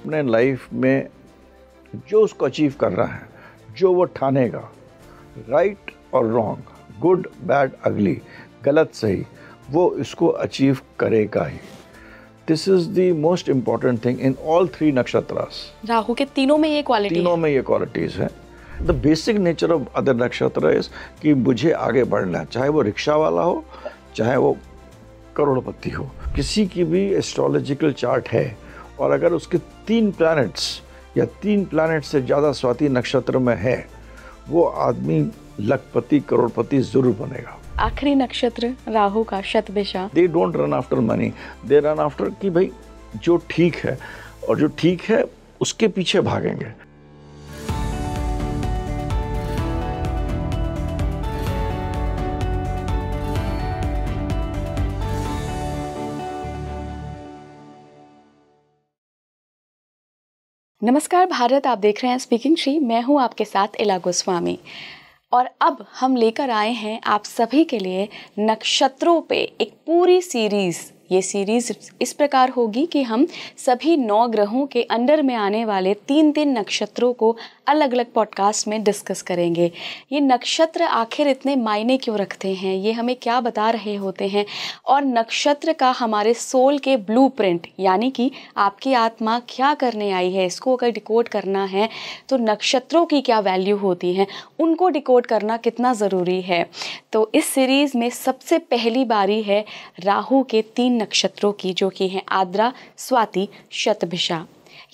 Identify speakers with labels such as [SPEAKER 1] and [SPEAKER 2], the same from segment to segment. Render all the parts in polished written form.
[SPEAKER 1] अपने लाइफ में जो उसको अचीव कर रहा है, जो वो ठानेगा, राइट और रॉन्ग, गुड बैड अगली, गलत सही, वो इसको अचीव करेगा ही। This is the most important thing in all 3 नक्षत्रास।
[SPEAKER 2] राहु के तीनों में ये क्वालिटी
[SPEAKER 1] तीनों में ये क्वालिटीज है। The basic nature of other nakshatra is कि मुझे आगे बढ़ना है, चाहे वो रिक्शा वाला हो, चाहे वो करोड़पति हो। किसी की भी एस्ट्रोलॉजिकल चार्ट है और अगर उसके 3 प्लैनेट्स या 3 प्लैनेट से ज़्यादा स्वाति नक्षत्र में है, वो आदमी लखपति करोड़पति जरूर बनेगा।
[SPEAKER 2] आखिरी नक्षत्र राहु का Shatabhisha.
[SPEAKER 1] They don't run after money, they run after कि भाई जो ठीक है, और जो ठीक है उसके पीछे भागेंगे।
[SPEAKER 2] नमस्कार भारत, आप देख रहे हैं स्पीकिंग श्री। मैं हूं आपके साथ इला गोस्वामी और अब हम लेकर आए हैं आप सभी के लिए नक्षत्रों पे एक पूरी सीरीज। ये सीरीज इस प्रकार होगी कि हम सभी 9 ग्रहों के अंडर में आने वाले 3-3 नक्षत्रों को अलग अलग पॉडकास्ट में डिस्कस करेंगे। ये नक्षत्र आखिर इतने मायने क्यों रखते हैं, ये हमें क्या बता रहे होते हैं, और नक्षत्र का हमारे सोल के ब्लूप्रिंट यानी कि आपकी आत्मा क्या करने आई है, इसको अगर डिकोड करना है तो नक्षत्रों की क्या वैल्यू होती है, उनको डिकोड करना कितना ज़रूरी है। तो इस सीरीज़ में सबसे पहली बारी है राहु के 3 नक्षत्रों की, जो कि हैं आद्रा, स्वाति, शतभिषा।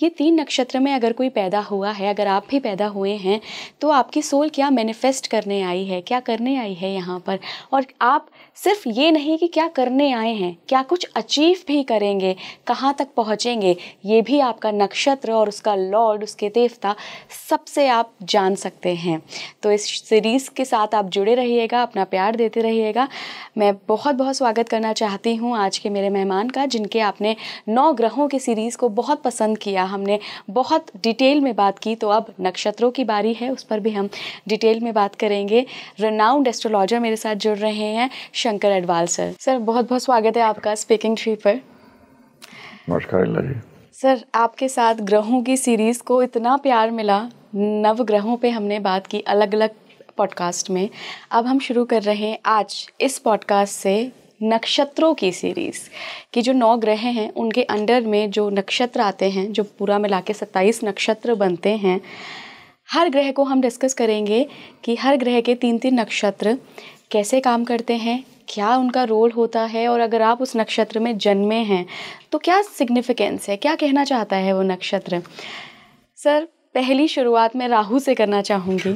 [SPEAKER 2] ये 3 नक्षत्र में अगर कोई पैदा हुआ है, अगर आप भी पैदा हुए हैं, तो आपकी सोल क्या मैनिफेस्ट करने आई है, क्या करने आई है यहाँ पर। और आप सिर्फ ये नहीं कि क्या करने आए हैं, क्या कुछ अचीव भी करेंगे, कहाँ तक पहुँचेंगे, ये भी आपका नक्षत्र और उसका लॉर्ड, उसके देवता, सबसे आप जान सकते हैं। तो इस सीरीज़ के साथ आप जुड़े रहिएगा, अपना प्यार देते रहिएगा। मैं बहुत बहुत स्वागत करना चाहती हूँ आज के मेरे मेहमान का, जिनके आपने 9 ग्रहों की सीरीज़ को बहुत पसंद किया। हमने बहुत डिटेल में बात की, तो अब नक्षत्रों की बारी है, उस पर भी हम डिटेल में बात करेंगे। रेनाउंड एस्ट्रोलॉजर मेरे साथ जुड़ रहे हैं, शंकर अडवाल सर। सर बहुत बहुत स्वागत है आपका स्पीकिंग ट्री पर।
[SPEAKER 1] नमस्कार जी।
[SPEAKER 2] सर आपके साथ ग्रहों की सीरीज़ को इतना प्यार मिला, 9 ग्रहों पे हमने बात की अलग अलग पॉडकास्ट में। अब हम शुरू कर रहे हैं आज इस पॉडकास्ट से नक्षत्रों की सीरीज़ कि जो 9 ग्रह हैं उनके अंडर में जो नक्षत्र आते हैं, जो पूरा मिला के 27 नक्षत्र बनते हैं। हर ग्रह को हम डिस्कस करेंगे कि हर ग्रह के 3-3 नक्षत्र कैसे काम करते हैं, क्या उनका रोल होता है, और अगर आप उस नक्षत्र में जन्मे हैं तो क्या सिग्निफिकेंस है, क्या कहना चाहता है वो नक्षत्र। सर पहली शुरुआत मैं राहु से करना चाहूँगी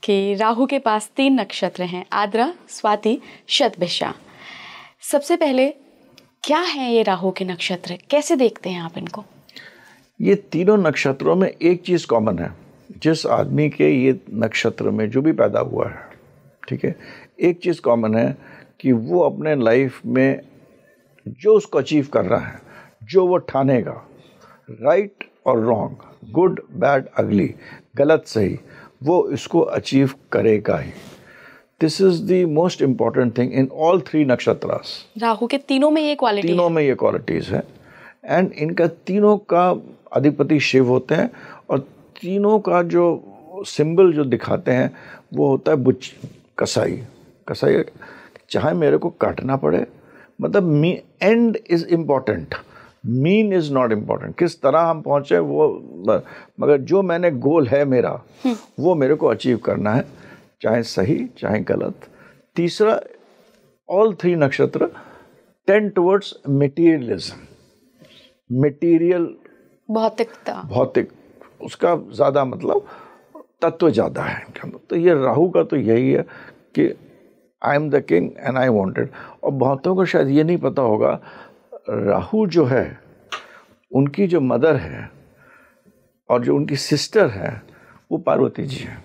[SPEAKER 2] कि राहु के पास 3 नक्षत्र हैं, आद्रा, स्वाति, शतभिषा। सबसे पहले क्या है ये राहु के नक्षत्र, कैसे देखते हैं आप इनको?
[SPEAKER 1] ये तीनों नक्षत्रों में एक चीज़ कॉमन है, जिस आदमी के ये नक्षत्र में जो भी पैदा हुआ है, ठीक है, एक चीज़ कॉमन है कि वो अपने लाइफ में जो उसको अचीव कर रहा है, जो वो ठानेगा, राइट और रॉन्ग, गुड बैड अगली, गलत सही, वो इसको अचीव करेगा ही। This is the most important thing in all 3 नक्षत्रास।
[SPEAKER 2] राहु के तीनों में ये क्वालिटी,
[SPEAKER 1] तीनों में ये क्वालिटीज है। एंड इनका तीनों का अधिपति शिव होते हैं, और तीनों का जो सिंबल जो दिखाते हैं वो होता है बुच, कसाई। कसाई चाहे मेरे को काटना पड़े, मतलब and is important, mean is not important. किस तरह हम पहुँचे वो, मगर जो मैंने गोल है मेरा, वो मेरे को अचीव करना है, चाहे सही चाहे गलत। तीसरा, ऑल 3 नक्षत्र टेंड टुवर्ड्स मटेरियलिज्म, मटेरियल,
[SPEAKER 2] भौतिकता,
[SPEAKER 1] भौतिक, उसका ज़्यादा मतलब तत्व ज़्यादा है इनके अंदर। तो ये राहु का तो यही है कि I am the king and I wanted. और बहुतों को शायद ये नहीं पता होगा, राहु जो है उनकी जो मदर है और जो उनकी सिस्टर है वो पार्वती जी है।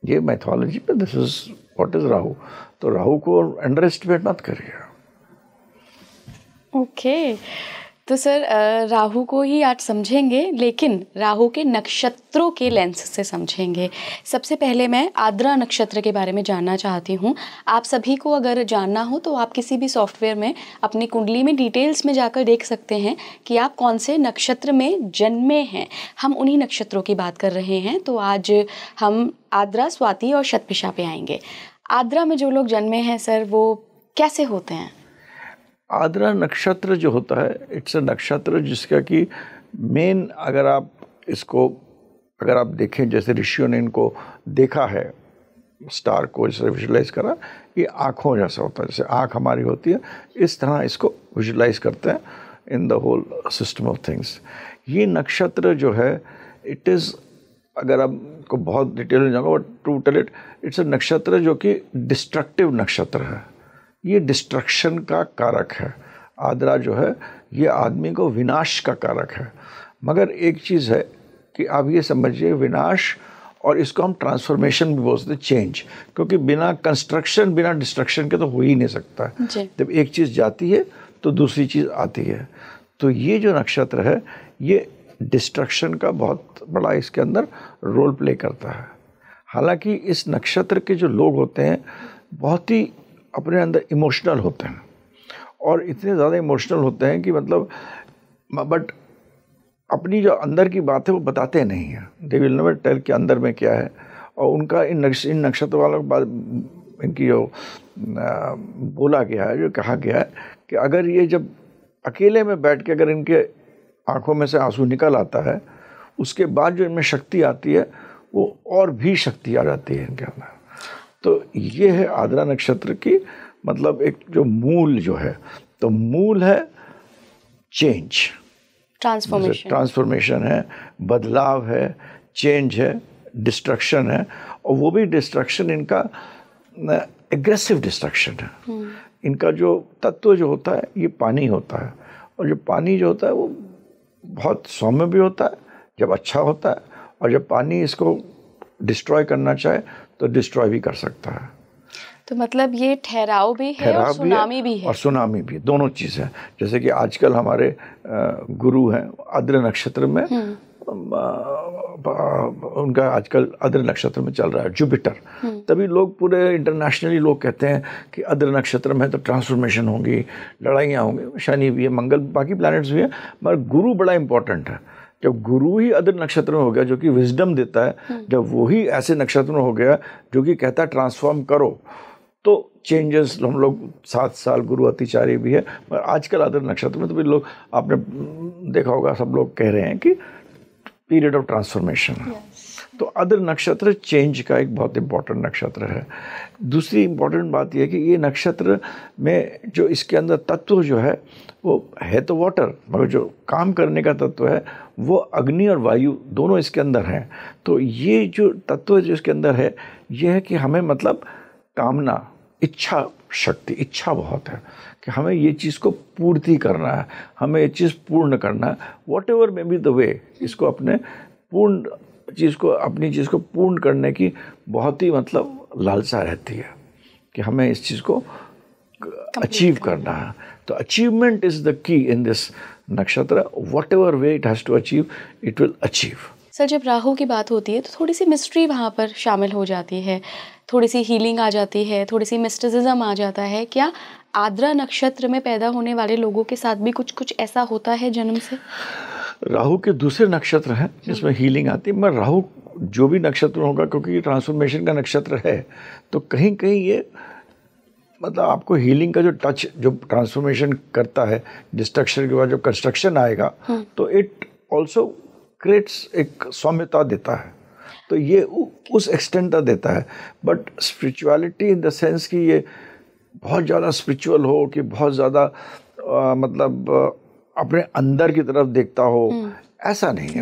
[SPEAKER 1] ये मैथोलॉजी पे this is what is Rahu. तो राहु को अंडर एस्टिमेट मत करिए।
[SPEAKER 2] ओके तो सर राहु को ही आज समझेंगे, लेकिन राहु के नक्षत्रों के लेंस से समझेंगे। सबसे पहले मैं आद्रा नक्षत्र के बारे में जानना चाहती हूँ। आप सभी को अगर जानना हो तो आप किसी भी सॉफ्टवेयर में अपनी कुंडली में डिटेल्स में जाकर देख सकते हैं कि आप कौन से नक्षत्र में जन्मे हैं। हम उन्हीं नक्षत्रों की बात कर रहे हैं। तो आज हम आद्रा, स्वाति और शतभिषा पे आएंगे। आद्रा में जो लोग जन्मे हैं सर, वो कैसे होते हैं?
[SPEAKER 1] आद्रा नक्षत्र जो होता है, इट्स अ नक्षत्र जिसका कि मेन अगर आप देखें, जैसे ऋषियों ने इनको देखा है, स्टार को इसे विजुलाइज करा, ये आँखों जैसा होता है, जैसे आँख हमारी होती है, इस तरह इसको विजुलाइज करते हैं in the whole system of things. ये नक्षत्र जो है, इट इज़, अगर आपको बहुत डिटेल में जाऊँगा, but to tell it, it's a नक्षत्र जो कि डिस्ट्रक्टिव नक्षत्र है। ये डिस्ट्रक्शन का कारक है। आद्रा जो है ये आदमी को विनाश का कारक है। मगर एक चीज़ है कि आप ये समझिए, विनाश, और इसको हम ट्रांसफॉर्मेशन भी बोलते हैं, चेंज, क्योंकि बिना कंस्ट्रक्शन, बिना डिस्ट्रक्शन के तो हो ही नहीं सकता है। जब एक चीज़ जाती है तो दूसरी चीज़ आती है। तो ये जो नक्षत्र है ये डिस्ट्रक्शन का बहुत बड़ा इसके अंदर रोल प्ले करता है। हालांकि इस नक्षत्र के जो लोग होते हैं बहुत ही अपने अंदर इमोशनल होते हैं, और इतने ज़्यादा इमोशनल होते हैं कि मतलब, बट अपनी जो अंदर की बात है वो बताते नहीं हैं। दे विल नेवर टेल कि अंदर में क्या है। और उनका इन नक्षत्र वालों के बाद इनकी जो बोला गया है, जो कहा गया है कि अगर ये जब अकेले में बैठ के अगर इनके आँखों में से आंसू निकल आता है, उसके बाद जो इनमें शक्ति आती है वो और भी शक्ति आ जाती है इनके अंदर। तो ये है आद्रा नक्षत्र की मतलब एक जो मूल जो है, तो मूल है चेंज, ट्रांसफॉर्मेशन है, बदलाव है, चेंज है, डिस्ट्रक्शन है, और वो भी डिस्ट्रक्शन इनका एग्रेसिव डिस्ट्रक्शन है। इनका जो तत्व जो होता है ये पानी होता है, और जो पानी जो होता है वो बहुत सौम्य भी होता है जब अच्छा होता है, और जब पानी इसको डिस्ट्रॉय करना चाहे तो डिस्ट्रॉय भी कर सकता है।
[SPEAKER 2] तो मतलब ये ठहराव भी है और सुनामी भी है।
[SPEAKER 1] और सुनामी भी, दोनों चीज़ है। जैसे कि आजकल हमारे गुरु हैं आद्र नक्षत्र में, उनका आजकल आद्र नक्षत्र में चल रहा है जुपिटर। तभी लोग पूरे इंटरनेशनली लोग कहते हैं कि आद्र नक्षत्र में तो ट्रांसफॉर्मेशन होगी, लड़ाइयाँ होंगी। शनि भी है, मंगल, बाकी प्लैनेट्स भी हैं, मगर गुरु बड़ा इंपॉर्टेंट है। जब गुरु ही आद्र नक्षत्र में हो गया जो कि विजडम देता है, जब वही ऐसे नक्षत्र में हो गया जो कि कहता है ट्रांसफॉर्म करो, तो चेंजेस, हम लोग 7 साल गुरु अतिचारी भी है, पर आजकल आद्र नक्षत्र में तो भी लोग, आपने देखा होगा, सब लोग कह रहे हैं कि पीरियड ऑफ ट्रांसफॉर्मेशन है। तो आद्र नक्षत्र चेंज का एक बहुत इंपॉर्टेंट नक्षत्र है। दूसरी इंपॉर्टेंट बात यह है कि ये नक्षत्र में जो इसके अंदर तत्व जो है वो है तो वाटर, मगर जो काम करने का तत्व है वो अग्नि और वायु दोनों इसके अंदर हैं। तो ये जो तत्व जो इसके अंदर है ये है कि हमें मतलब कामना, इच्छा शक्ति, इच्छा बहुत है कि हमें ये चीज़ को पूर्ति करना है, हमें ये चीज़ पूर्ण करना है, what ever may be the way. इसको अपने पूर्ण चीज़ को, अपनी चीज़ को पूर्ण करने की बहुत ही मतलब लालसा रहती है कि हमें इस चीज़ को अचीव करना है। तो achievement is the key in this nakshatra, whatever way it has to achieve, it will achieve.
[SPEAKER 2] Sir, जब राहु की बात होती है तो थोड़ी सी मिस्ट्री वहाँ पर शामिल हो जाती है, थोड़ी सी हीलिंग आ जाती है, थोड़ी सी मिस्टिसिज्म आ जाता है। क्या आद्रा नक्षत्र में पैदा होने वाले लोगों के साथ भी कुछ कुछ ऐसा होता है जन्म से?
[SPEAKER 1] राहु के दूसरे नक्षत्र हैं जिसमें हीलिंग आती है, मगर राहु जो भी नक्षत्र होगा, क्योंकि ये ट्रांसफॉर्मेशन का नक्षत्र है, तो कहीं कहीं ये मतलब आपको हीलिंग का जो टच, जो ट्रांसफॉर्मेशन करता है, डिस्ट्रक्शन के बाद जो कंस्ट्रक्शन आएगा, तो इट ऑल्सो क्रिएट्स एक सौम्यता देता है। तो ये उस एक्सटेंट तक देता है। But spirituality in the sense कि ये बहुत ज़्यादा स्पिरिचुअल हो, कि बहुत ज़्यादा मतलब अपने अंदर की तरफ देखता हो, ऐसा नहीं है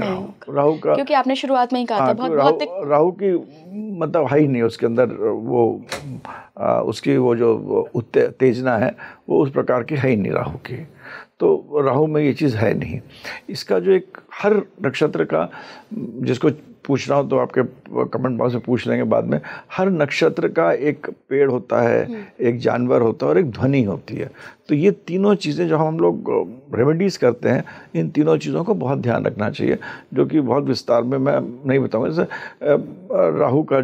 [SPEAKER 1] राहु का।
[SPEAKER 2] क्योंकि आपने शुरुआत में ही कहा था बहुत
[SPEAKER 1] राहु की मतलब है ही नहीं उसके अंदर वो उसकी वो जो उत्तेजना है वो उस प्रकार की है ही नहीं राहु की। तो राहु में ये चीज़ है नहीं। इसका जो एक हर नक्षत्र का, जिसको पूछना हो तो आपके कमेंट बॉक्स में पूछ लेंगे बाद में, हर नक्षत्र का एक पेड़ होता है, एक जानवर होता है और एक ध्वनि होती है। तो ये तीनों चीज़ें जो हम लोग रेमेडीज़ करते हैं, इन तीनों चीज़ों को बहुत ध्यान रखना चाहिए, जो कि बहुत विस्तार में मैं नहीं बताऊँगा। जैसे राहु का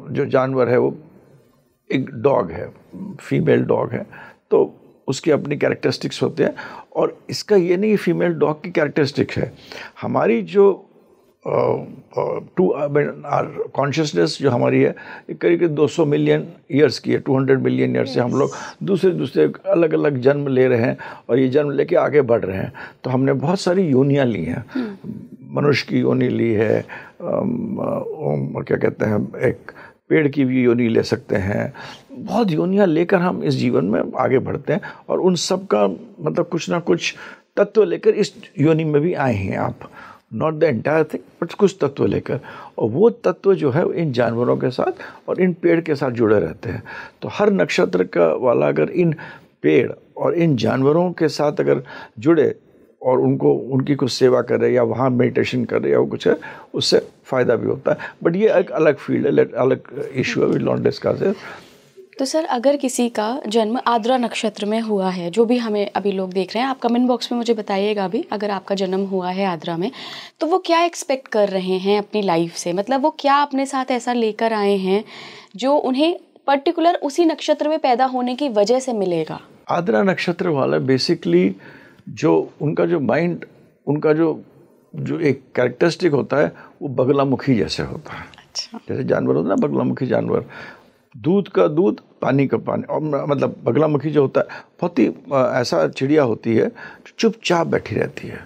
[SPEAKER 1] जो जानवर है वो एक डॉग है, फीमेल डॉग है, तो उसकी अपनी कैरेक्टरिस्टिक्स होते हैं। और इसका ये नहीं फीमेल डॉग की कैरेक्टरिस्टिक्स है, हमारी जो कॉन्शियसनेस जो हमारी है करीब 200 मिलियन ईयर्स की है, 200 मिलियन ईयर्स से हम लोग दूसरे अलग अलग जन्म ले रहे हैं और ये जन्म लेके आगे बढ़ रहे हैं। तो हमने बहुत सारी योनियाँ ली हैं, मनुष्य की योनि ली है, क्या कहते हैं, एक पेड़ की भी योनि ले सकते हैं। बहुत योनियाँ लेकर हम इस जीवन में आगे बढ़ते हैं और उन सब का मतलब कुछ ना कुछ तत्व लेकर इस योनि में भी आए हैं आप, not the entire thing but कुछ तत्व लेकर। और वो तत्व जो है इन जानवरों के साथ और इन पेड़ के साथ जुड़े रहते हैं। तो हर नक्षत्र का वाला अगर इन पेड़ और इन जानवरों के साथ अगर जुड़े और उनकी कुछ सेवा करे या वहाँ मेडिटेशन करे या वो कुछ है, उससे फ़ायदा भी होता है। बट ये एक अलग फील्ड है, अलग इशू है, वी डोंट डिस्कस इट।
[SPEAKER 2] तो सर, अगर किसी का जन्म आद्रा नक्षत्र में हुआ है, जो भी हमें अभी लोग देख रहे हैं, आप कमेंट बॉक्स में मुझे बताइएगा भी, अगर आपका जन्म हुआ है आद्रा में, तो वो क्या एक्सपेक्ट कर रहे हैं अपनी लाइफ से, मतलब वो क्या अपने साथ ऐसा लेकर आए हैं जो उन्हें पर्टिकुलर उसी नक्षत्र में पैदा होने की वजह से मिलेगा।
[SPEAKER 1] आद्रा नक्षत्र वाला बेसिकली जो उनका जो माइंड, उनका जो एक कैरेक्टरिस्टिक होता है वो बगलामुखी जैसे होता है।
[SPEAKER 2] अच्छा।
[SPEAKER 1] जैसे जानवर होता है ना, बगलामुखी जानवर, दूध का दूध, पानी का पानी। और मतलब बगलामुखी जो होता है बहुत ही ऐसा चिड़िया होती है जो चुपचाप बैठी रहती है,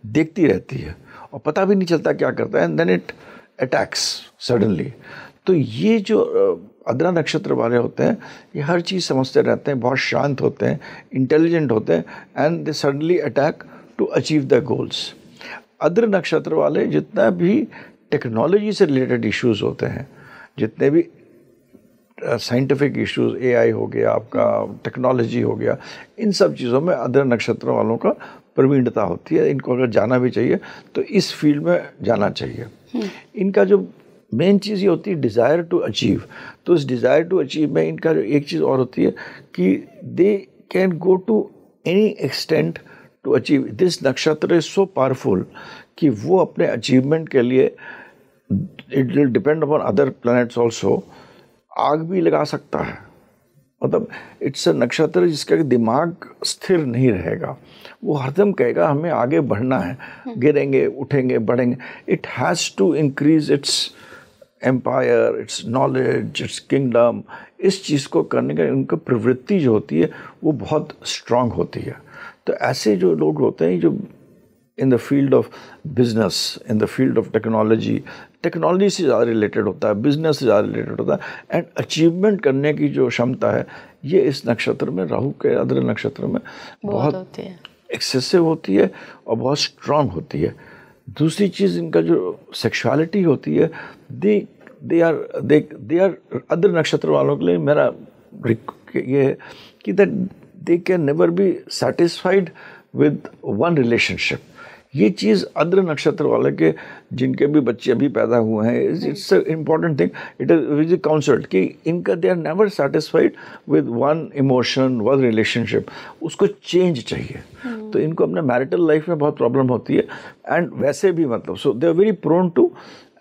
[SPEAKER 1] देखती रहती है और पता भी नहीं चलता क्या करता है, and then it attacks suddenly. तो ये जो आद्रा नक्षत्र वाले होते हैं ये हर चीज़ समझते रहते हैं, बहुत शांत होते हैं, इंटेलिजेंट होते हैं, and they suddenly attack to achieve the goals. Ardra नक्षत्र वाले जितना भी टेक्नोलॉजी से रिलेटेड इश्यूज होते हैं, जितने भी साइंटिफिक इश्यूज, एआई हो गया आपका, टेक्नोलॉजी हो गया, इन सब चीज़ों में आद्रा नक्षत्र वालों का प्रवीणता होती है। इनको अगर जाना भी चाहिए तो इस फील्ड में जाना चाहिए। इनका जो मेन चीज़ ये होती है डिज़ायर टू अचीव। तो इस डिज़ायर टू अचीव में इनका जो एक चीज़ और होती है कि they can go to any extent to achieve. This नक्षत्र इज सो पावरफुल कि वो अपने अचीवमेंट के लिए, it will depend upon other planets also, आग भी लगा सकता है। मतलब इट्स अ नक्षत्र जिसका दिमाग स्थिर नहीं रहेगा, वो हरदम कहेगा हमें आगे बढ़ना है, गिरेंगे उठेंगे बढ़ेंगे। It has to increase its empire, its knowledge, its kingdom. इस चीज़ को करने का उनका प्रवृत्ति जो होती है वो बहुत स्ट्रांग होती है। तो ऐसे जो लोग होते हैं जो in the field of business, in the field of technology से ज़्यादा रिलेटेड होता है, बिजनेस से ज़्यादा रिलेटेड होता है, एंड अचीवमेंट करने की जो क्षमता है ये इस नक्षत्र में, राहु के आद्रा नक्षत्र में बहुत एक्सेसिव होती है और बहुत स्ट्रांग होती है। दूसरी चीज़ इनका जो सेक्सुअलिटी होती है, दे आर अदर नक्षत्र वालों के लिए मेरा ये है कि that they can never be satisfied with one relationship. ये चीज़ अद्र नक्षत्र वाले के जिनके भी बच्चे अभी पैदा हुए हैं, it's a important thing, it is counselled कि इनका they are never satisfied with one emotion, one relationship, उसको चेंज चाहिए। तो इनको अपने मैरिटल लाइफ में बहुत प्रॉब्लम होती है, एंड वैसे भी मतलब so they are very prone to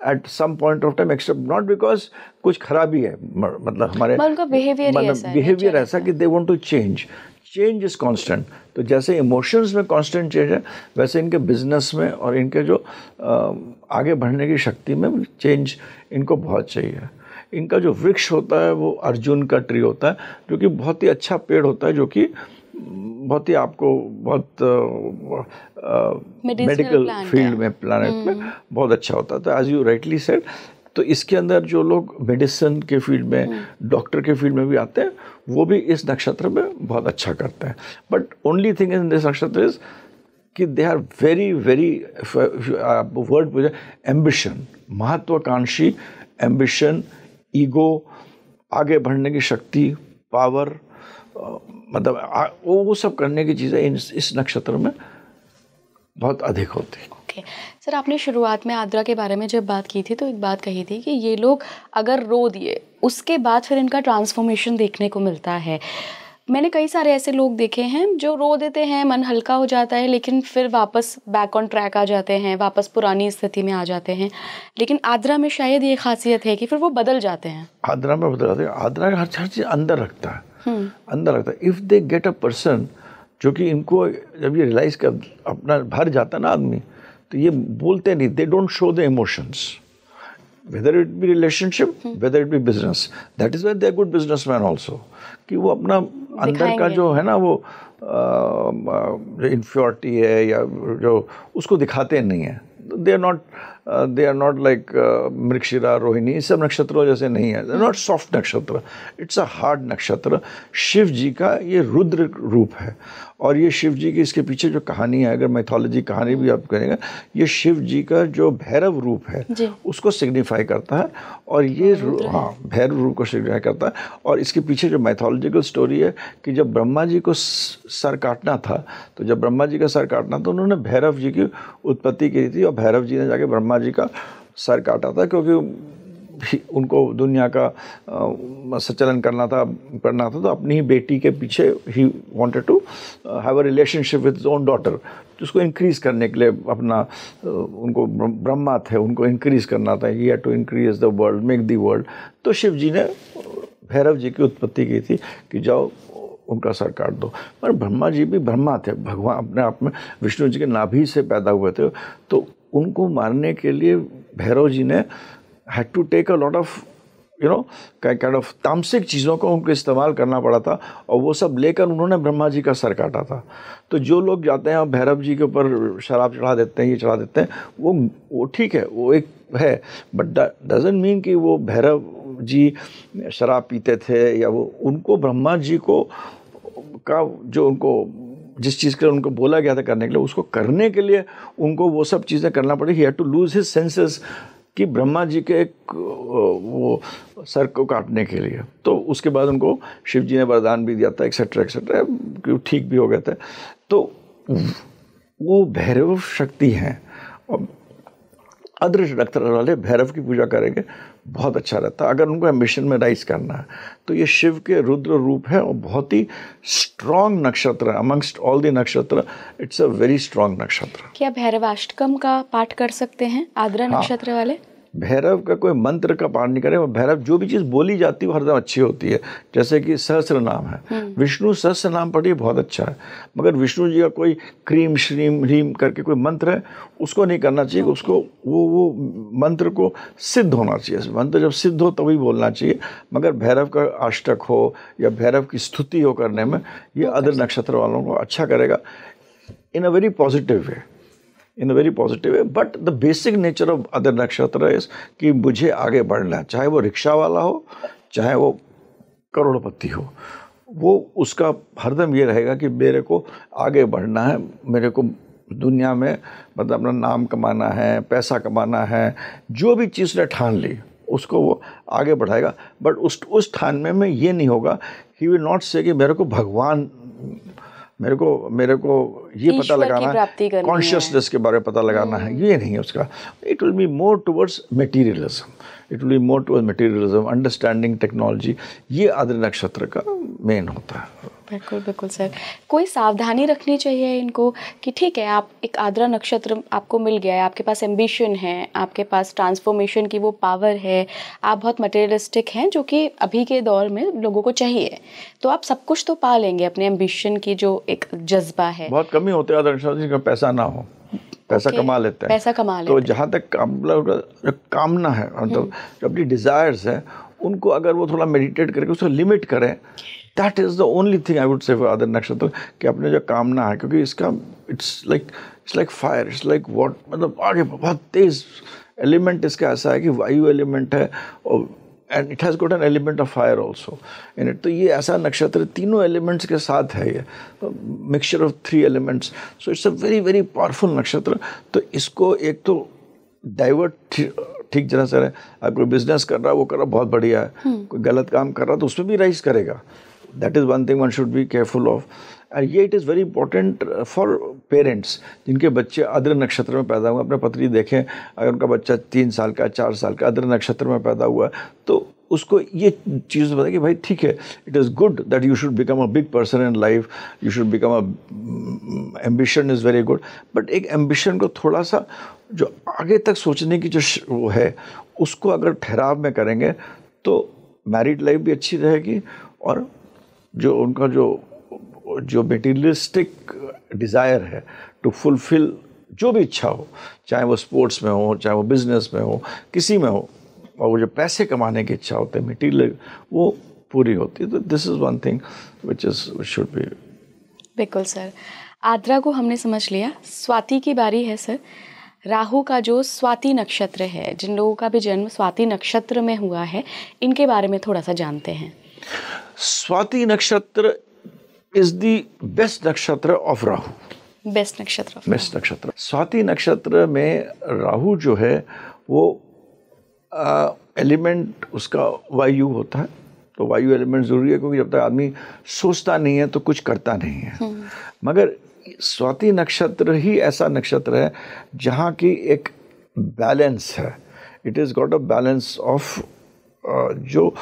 [SPEAKER 1] at some point of time, except not because कुछ खराबी है, मतलब हमारे बिहेवियर ऐसा कि they want to change is constant. तो जैसे इमोशंस में कांस्टेंट चेंज है, वैसे इनके बिजनेस में और इनके जो आगे बढ़ने की शक्ति में चेंज इनको बहुत चाहिए। इनका जो वृक्ष होता है वो अर्जुन का ट्री होता है, जो कि बहुत ही अच्छा पेड़ होता है, जो कि बहुत ही आपको बहुत मेडिकल फील्ड में, प्लानट में बहुत अच्छा होता है। तो एज यू राइटली सेड, तो इसके अंदर जो लोग मेडिसिन के फील्ड में, डॉक्टर के फील्ड में भी आते हैं, वो भी इस नक्षत्र में बहुत अच्छा करते हैं। But only thing in this नक्षत्र इज कि they are very very, word पूछे, एम्बिशन, महत्वाकांक्षी, एम्बिशन, ईगो, आगे बढ़ने की शक्ति, पावर, मतलब वो सब करने की चीज़ें इस नक्षत्र में बहुत अधिक होती है।
[SPEAKER 2] ओके सर, आपने शुरुआत में आद्रा के बारे में जब बात की थी तो एक बात कही थी कि ये लोग अगर रो दिए उसके बाद फिर इनका ट्रांसफॉर्मेशन देखने को मिलता है। मैंने कई सारे ऐसे लोग देखे हैं जो रो देते हैं, मन हल्का हो जाता है, लेकिन फिर वापस बैक ऑन ट्रैक आ जाते हैं, वापस पुरानी स्थिति में आ जाते हैं। लेकिन आद्रा में शायद ये खासियत है कि फिर वो बदल जाते हैं।
[SPEAKER 1] आद्रा में बदल जाते हैं। आद्रा का हर चीज़ अंदर रखता है, अंदर रखता है। If they get a person जो कि इनको जब ये रियलाइज़ कर अपना भर जाता है ना आदमी, तो ये बोलते नहीं, they don't show the emotions, whether it be relationship, whether it be business. That is why they are good businessmen also. कि वो अपना अंदर का जो है ना वो जो इन्फ्योरिटी है या जो उसको दिखाते नहीं है। they are not like Mrigashira, Rohini, सब नक्षत्रों जैसे नहीं है। they are not soft नक्षत्र, it's a hard नक्षत्र। शिव जी का ये रुद्र रूप है और ये शिव जी की इसके पीछे जो कहानी है, अगर मैथोलॉजी कहानी भी आप करेंगे, ये शिव जी का जो भैरव रूप है उसको सिग्निफाई करता है और ये भैरव रूप को सिग्निफाई करता है। और इसके पीछे जो मैथोलॉजिकल स्टोरी है कि जब ब्रह्मा जी को सर काटना था, तो जब ब्रह्मा जी का सर काटना था उन्होंने भैरव जी की उत्पत्ति की थी और भैरव जी ने जाके ब्रह्मा जी का सर काटा था, क्योंकि उनको दुनिया का संचालन करना था तो अपनी ही बेटी के पीछे he wanted to have a relationship with his own daughter, उसको इंक्रीज करने के लिए अपना उनको ब्रह्मा थे, उनको इंक्रीज करना था, he had to increase the world, make the world. तो शिव जी ने भैरव जी की उत्पत्ति की थी कि जाओ उनका सर काट दो। पर ब्रह्मा जी भी ब्रह्मा थे, भगवान अपने आप में विष्णु जी के नाभि से पैदा हुए थे, तो उनको मारने के लिए भैरव जी ने had to take a lot of kind of तामसिक चीज़ों को उनको इस्तेमाल करना पड़ा था और वो सब लेकर उन्होंने ब्रह्मा जी का सर काटा था। तो जो लोग जाते हैं भैरव जी के ऊपर शराब चढ़ा देते हैं, ये चढ़ा देते हैं, वो ठीक है, वो एक है, बट डजंट मीन कि वो भैरव जी शराब पीते थे या वो उनको ब्रह्मा जी को का जो उनको जिस चीज़ के लिए उनको बोला गया था करने के लिए, उसको करने के लिए उनको वो सब चीज़ें करना पड़ी। He had to lose his senses कि ब्रह्मा जी के एक वो सर को काटने के लिए। तो उसके बाद उनको शिव जी ने वरदान भी दिया था, एक्सेट्रा एक्सेट्रा, कि ठीक भी हो गए थे। तो वो भैरव शक्ति हैं और अदृश्य नक्षत्र वाले भैरव की पूजा करेंगे, बहुत अच्छा रहता है। अगर उनको एम्बिशन में राइज करना है तो ये शिव के रुद्र रूप है और बहुत ही स्ट्रॉन्ग नक्षत्र है अमंगस्ट ऑल द नक्षत्र। इट्स अ वेरी स्ट्रॉन्ग नक्षत्र।
[SPEAKER 2] क्या भैरवाष्टकम का पाठ कर सकते हैं आद्रा नक्षत्र वाले?
[SPEAKER 1] भैरव का कोई मंत्र का पाठ नहीं करे, भैरव जो भी चीज़ बोली जाती है वो हरदम अच्छी होती है। जैसे कि सहस्र नाम है, विष्णु सहस्र नाम पढ़िए, बहुत अच्छा है, मगर विष्णु जी का कोई क्रीम श्रीम ह्रीम करके कोई मंत्र है उसको नहीं करना चाहिए। उसको वो मंत्र को सिद्ध होना चाहिए, मंत्र जब सिद्ध हो तभी बोलना चाहिए। मगर भैरव का अष्टक हो या भैरव की स्तुति हो करने में ये अदर नक्षत्र वालों को अच्छा करेगा in a very positive way, in a very positive way. But the basic nature of other nakshatra is कि मुझे आगे बढ़ना है, चाहे वो रिक्शा वाला हो चाहे वो करोड़पति हो, वो उसका हरदम ये रहेगा कि मेरे को आगे बढ़ना है, मेरे को दुनिया में मतलब अपना नाम कमाना है, पैसा कमाना है, जो भी चीज़ ने ठान ली उसको वो आगे बढ़ाएगा। बट उस ठानने में ये नहीं होगा, ही विल नॉट से कि मेरे को भगवान, मेरे को ये पता लगाना है, कॉन्शियसनेस के बारे में पता लगाना है, ये नहीं है उसका। It will be more towards materialism, it will be more towards materialism, understanding technology, ये आद्र नक्षत्र का मेन होता है।
[SPEAKER 2] बिल्कुल बिल्कुल सर। कोई सावधानी रखनी चाहिए इनको कि ठीक है आप एक आद्रा नक्षत्र आपको मिल गया है, आपके पास एम्बिशन है, आपके पास ट्रांसफॉर्मेशन की वो पावर है, आप बहुत मटेरियलिस्टिक हैं जो कि अभी के दौर में लोगों को चाहिए, तो आप सब कुछ तो पा लेंगे अपने एम्बिशन की जो एक जज्बा है।
[SPEAKER 1] बहुत कमी होते हैं आद्रा नक्षत्र जिनका पैसा ना हो, पैसा कमा लेते हैं,
[SPEAKER 2] पैसा कमा लेते
[SPEAKER 1] हैं। तो जहाँ तक कामना है, मतलब जो अपनी डिज़ायर्स है उनको अगर वो थोड़ा मेडिटेट करके उसको लिमिट करें, that is the only thing I would say for other नक्षत्र, कि अपने जो कामना है, क्योंकि इसका it's like fire, it's like what, मतलब आगे बहुत तेज एलिमेंट इसका ऐसा है कि वायु एलिमेंट है और and it has got an element of fire also in it. तो ये ऐसा नक्षत्र तीनों एलिमेंट्स के साथ है, ये mixture of 3 elements, so it's a very very powerful नक्षत्र। तो इसको एक तो डाइवर्ट ठीक जगह से रहे, अगर कोई बिजनेस कर रहा है वो कर रहा बहुत बढ़िया है, कोई गलत काम कर रहा तो उसमें भी राइज करेगा, that is one thing one should be careful of. और ये it is very important for parents जिनके बच्चे अद्र नक्षत्र में पैदा हुए। अपने पत्री देखें, अगर उनका बच्चा 3 साल का 4 साल का अद्र नक्षत्र में पैदा हुआ तो उसको ये चीज़ बताए कि भाई ठीक है, it is good that you should become a big person in life, you should become a ambition is very good, but एक एम्बिशन को थोड़ा सा जो आगे तक सोचने की जो वो है उसको अगर ठहराव में करेंगे तो मैरिड लाइफ भी अच्छी रहेगी और जो उनका जो मटेरियलिस्टिक डिज़ायर है टू फुलफिल जो भी इच्छा हो, चाहे वो स्पोर्ट्स में हो, चाहे वो बिजनेस में हो, किसी में हो, और वो जो पैसे कमाने की इच्छा होती है मटेरियल, वो पूरी होती है। तो this is one thing which should be.
[SPEAKER 2] बिल्कुल सर, आद्रा को हमने समझ लिया। स्वाति की बारी है सर। राहु का जो स्वाति नक्षत्र है, जिन लोगों का भी जन्म स्वाति नक्षत्र में हुआ है, इनके बारे में थोड़ा सा जानते हैं।
[SPEAKER 1] स्वाति नक्षत्र इज द बेस्ट नक्षत्र ऑफ राहु।
[SPEAKER 2] बेस्ट नक्षत्र।
[SPEAKER 1] बेस्ट नक्षत्र। स्वाति नक्षत्र में राहु जो है वो एलिमेंट उसका वायु होता है। तो वायु एलिमेंट जरूरी है क्योंकि जब तक आदमी सोचता नहीं है तो कुछ करता नहीं है। मगर स्वाति नक्षत्र ही ऐसा नक्षत्र है जहाँ की एक बैलेंस है। It is got a balance of जो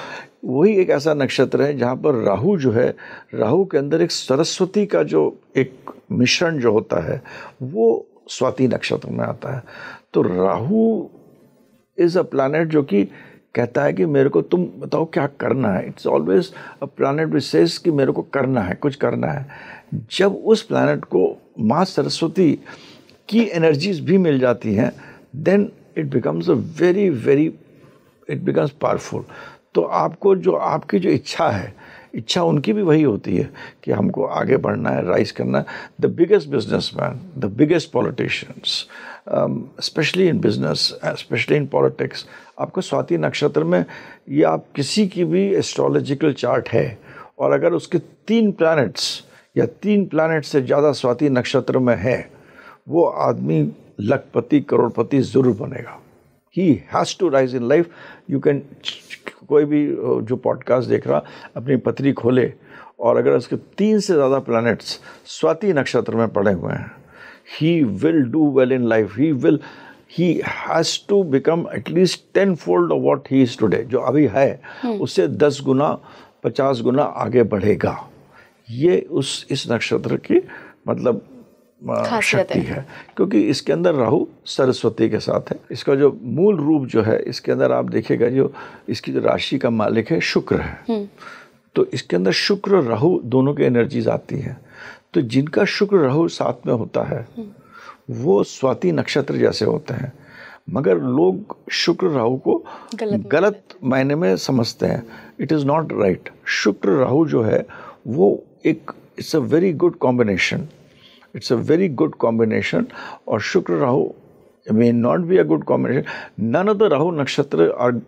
[SPEAKER 1] वही एक ऐसा नक्षत्र है जहाँ पर राहु जो है, राहु के अंदर एक सरस्वती का जो एक मिश्रण जो होता है वो स्वाति नक्षत्र में आता है। तो राहु इज़ अ प्लैनेट जो कि कहता है कि मेरे को तुम बताओ क्या करना है। It's always a planet which says कि मेरे को करना है, कुछ करना है। जब उस प्लैनेट को माँ सरस्वती की एनर्जीज भी मिल जाती हैं then it becomes a very it becomes powerful. तो आपको जो आपकी जो इच्छा है, इच्छा उनकी भी वही होती है कि हमको आगे बढ़ना है, राइज करना है। The biggest businessman, the biggest politicians, specially in business, specially in politics, आपको स्वाति नक्षत्र में ये आप किसी की भी एस्ट्रोलॉजिकल चार्ट है और अगर उसके 3 प्लैनेट्स या 3 प्लैनेट से ज़्यादा स्वाति नक्षत्र में है, वो आदमी लखपति करोड़पति ज़रूर बनेगा। He has to rise in life. You can, कोई भी जो पॉडकास्ट देख रहा अपनी पत्री खोले और अगर उसके 3 से ज़्यादा प्लैनेट्स स्वाति नक्षत्र में पड़े हुए हैं, he will do well in life. He has to become at least 10-fold of what he is today. जो अभी है उससे 10 गुना 50 गुना आगे बढ़ेगा। ये इस नक्षत्र की मतलब शक्ति है क्योंकि इसके अंदर राहु सरस्वती के साथ है। इसका जो मूल रूप जो है, इसके अंदर आप देखिएगा जो इसकी जो राशि का मालिक है शुक्र है। तो इसके अंदर शुक्र राहु दोनों की एनर्जीज आती हैं। तो जिनका शुक्र राहु साथ में होता है वो स्वाति नक्षत्र जैसे होते हैं। मगर लोग शुक्र राहु को गलत मायने में समझते हैं। It is not right. शुक्र राहु जो है वो एक it's a very good combination. It's a very good combination. और शुक्र Rahu may not be a good combination. None of the Rahu Nakshatra are good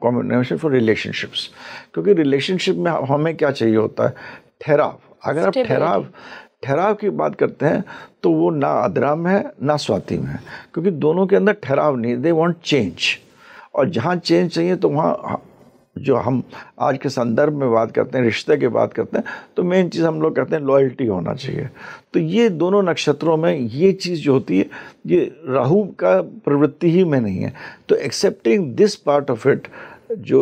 [SPEAKER 1] combination for relationships. क्योंकि रिलेशनशिप में हमें क्या चाहिए होता है? ठहराव। अगर आप ठहराव की बात करते हैं तो वो ना आद्रा में है ना स्वाति में है, क्योंकि दोनों के अंदर ठहराव नहीं। They want change. और जहाँ चेंज चाहिए तो वहाँ जो हम आज के संदर्भ में बात करते हैं, रिश्ते की बात करते हैं, तो मेन चीज़ हम लोग कहते हैं लॉयल्टी होना चाहिए। तो ये दोनों नक्षत्रों में ये चीज़ जो होती है ये राहु का प्रवृत्ति ही में नहीं है। तो accepting this part of it, जो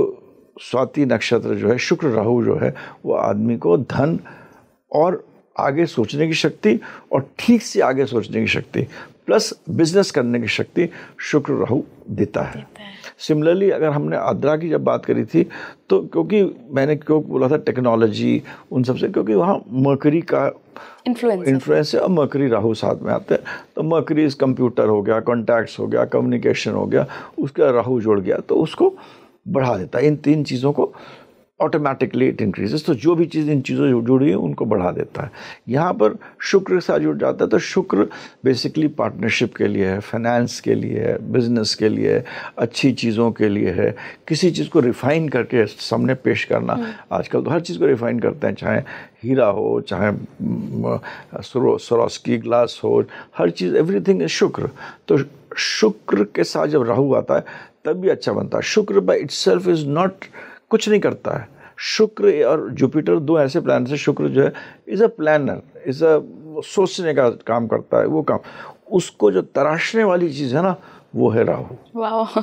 [SPEAKER 1] स्वाति नक्षत्र जो है, शुक्र राहु जो है, वो आदमी को धन और आगे सोचने की शक्ति और ठीक से आगे सोचने की शक्ति प्लस बिजनेस करने की शक्ति शुक्र राहु देता है। सिमिलरली अगर हमने आद्रा की जब बात करी थी तो क्योंकि मैंने क्यों बोला था टेक्नोलॉजी उन सबसे, क्योंकि वहाँ मर्करी का इन्फ्लुएंस है और मर्करी राहु साथ में आते हैं। तो मर्करी इस कंप्यूटर हो गया, कॉन्टैक्ट्स हो गया, कम्युनिकेशन हो गया, उसका राहु जुड़ गया तो उसको बढ़ा देता है। इन 3 चीज़ों को ऑटोमेटिकली इट इंक्रीजेस। तो जो भी चीज़ इन चीज़ों से जुड़ी है उनको बढ़ा देता है। यहाँ पर शुक्र के साथ जुड़ जाता है तो शुक्र बेसिकली पार्टनरशिप के लिए है, फाइनेंस के लिए है, बिजनेस के लिए है, अच्छी चीज़ों के लिए है। किसी चीज़ को रिफ़ाइन करके सामने पेश करना। आजकल तो हर चीज़ को रिफ़ाइन करते हैं, चाहे हीरा हो, चाहे स्वरोस्की ग्लास हो, हर चीज़, एवरीथिंग इज शुक्र। तो शुक्र के साथ जब राहु आता है तब भी अच्छा बनता है। शुक्र बाय इटसेल्फ इज़ नॉट, कुछ नहीं करता है, शुक्र और जुपिटर दो ऐसे प्लैनेट है। शुक्र जो है is a planner, is a सोचने का काम करता है, वो काम। उसको जो तराशने वाली चीज़ है ना, वो है राहु।
[SPEAKER 2] वाह।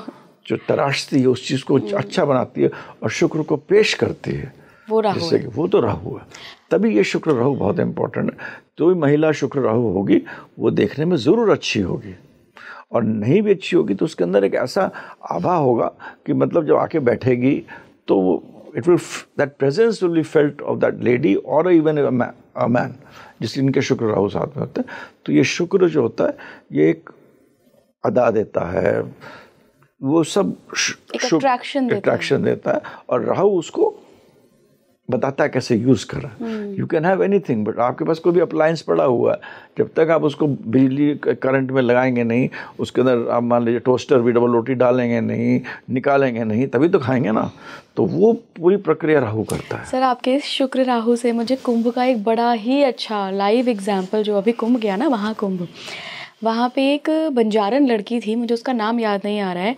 [SPEAKER 1] जो तराशती है उस चीज़ को अच्छा बनाती है और शुक्र को पेश करती है,
[SPEAKER 2] वो राहु
[SPEAKER 1] जिससे कि वो तो राहु है। तभी ये शुक्र राहु बहुत इंपॉर्टेंट है। तो महिला शुक्र राहु होगी वो देखने में ज़रूर अच्छी होगी, और नहीं भी अच्छी होगी तो उसके अंदर एक ऐसा आभा होगा कि मतलब जब आके बैठेगी तो it will, that presence will be felt of that lady और इवन अ मैन, जिसके इनके शुक्र राहु साथ में होते हैं। तो ये शुक्र जो होता है ये एक अदा देता है, वो सब अट्रैक्शन देता है, और राहु उसको बताता है कैसे यूज़ कर रहा है। You can have anything, but आपके पास कोई भी अप्लायंस पड़ा हुआ है, जब तक आप उसको बिजली करंट में लगाएंगे नहीं, उसके अंदर आप मान लीजिए टोस्टर भी डबल रोटी डालेंगे नहीं, निकालेंगे नहीं, तभी तो खाएंगे ना। तो वो पूरी प्रक्रिया राहु करता है।
[SPEAKER 2] सर, आपके शुक्र राहु से मुझे कुंभ का एक बड़ा ही अच्छा लाइव एग्जाम्पल, जो अभी कुंभ गया ना महाकुंभ, वहाँ पे एक बंजारन लड़की थी, मुझे उसका नाम याद नहीं आ रहा है,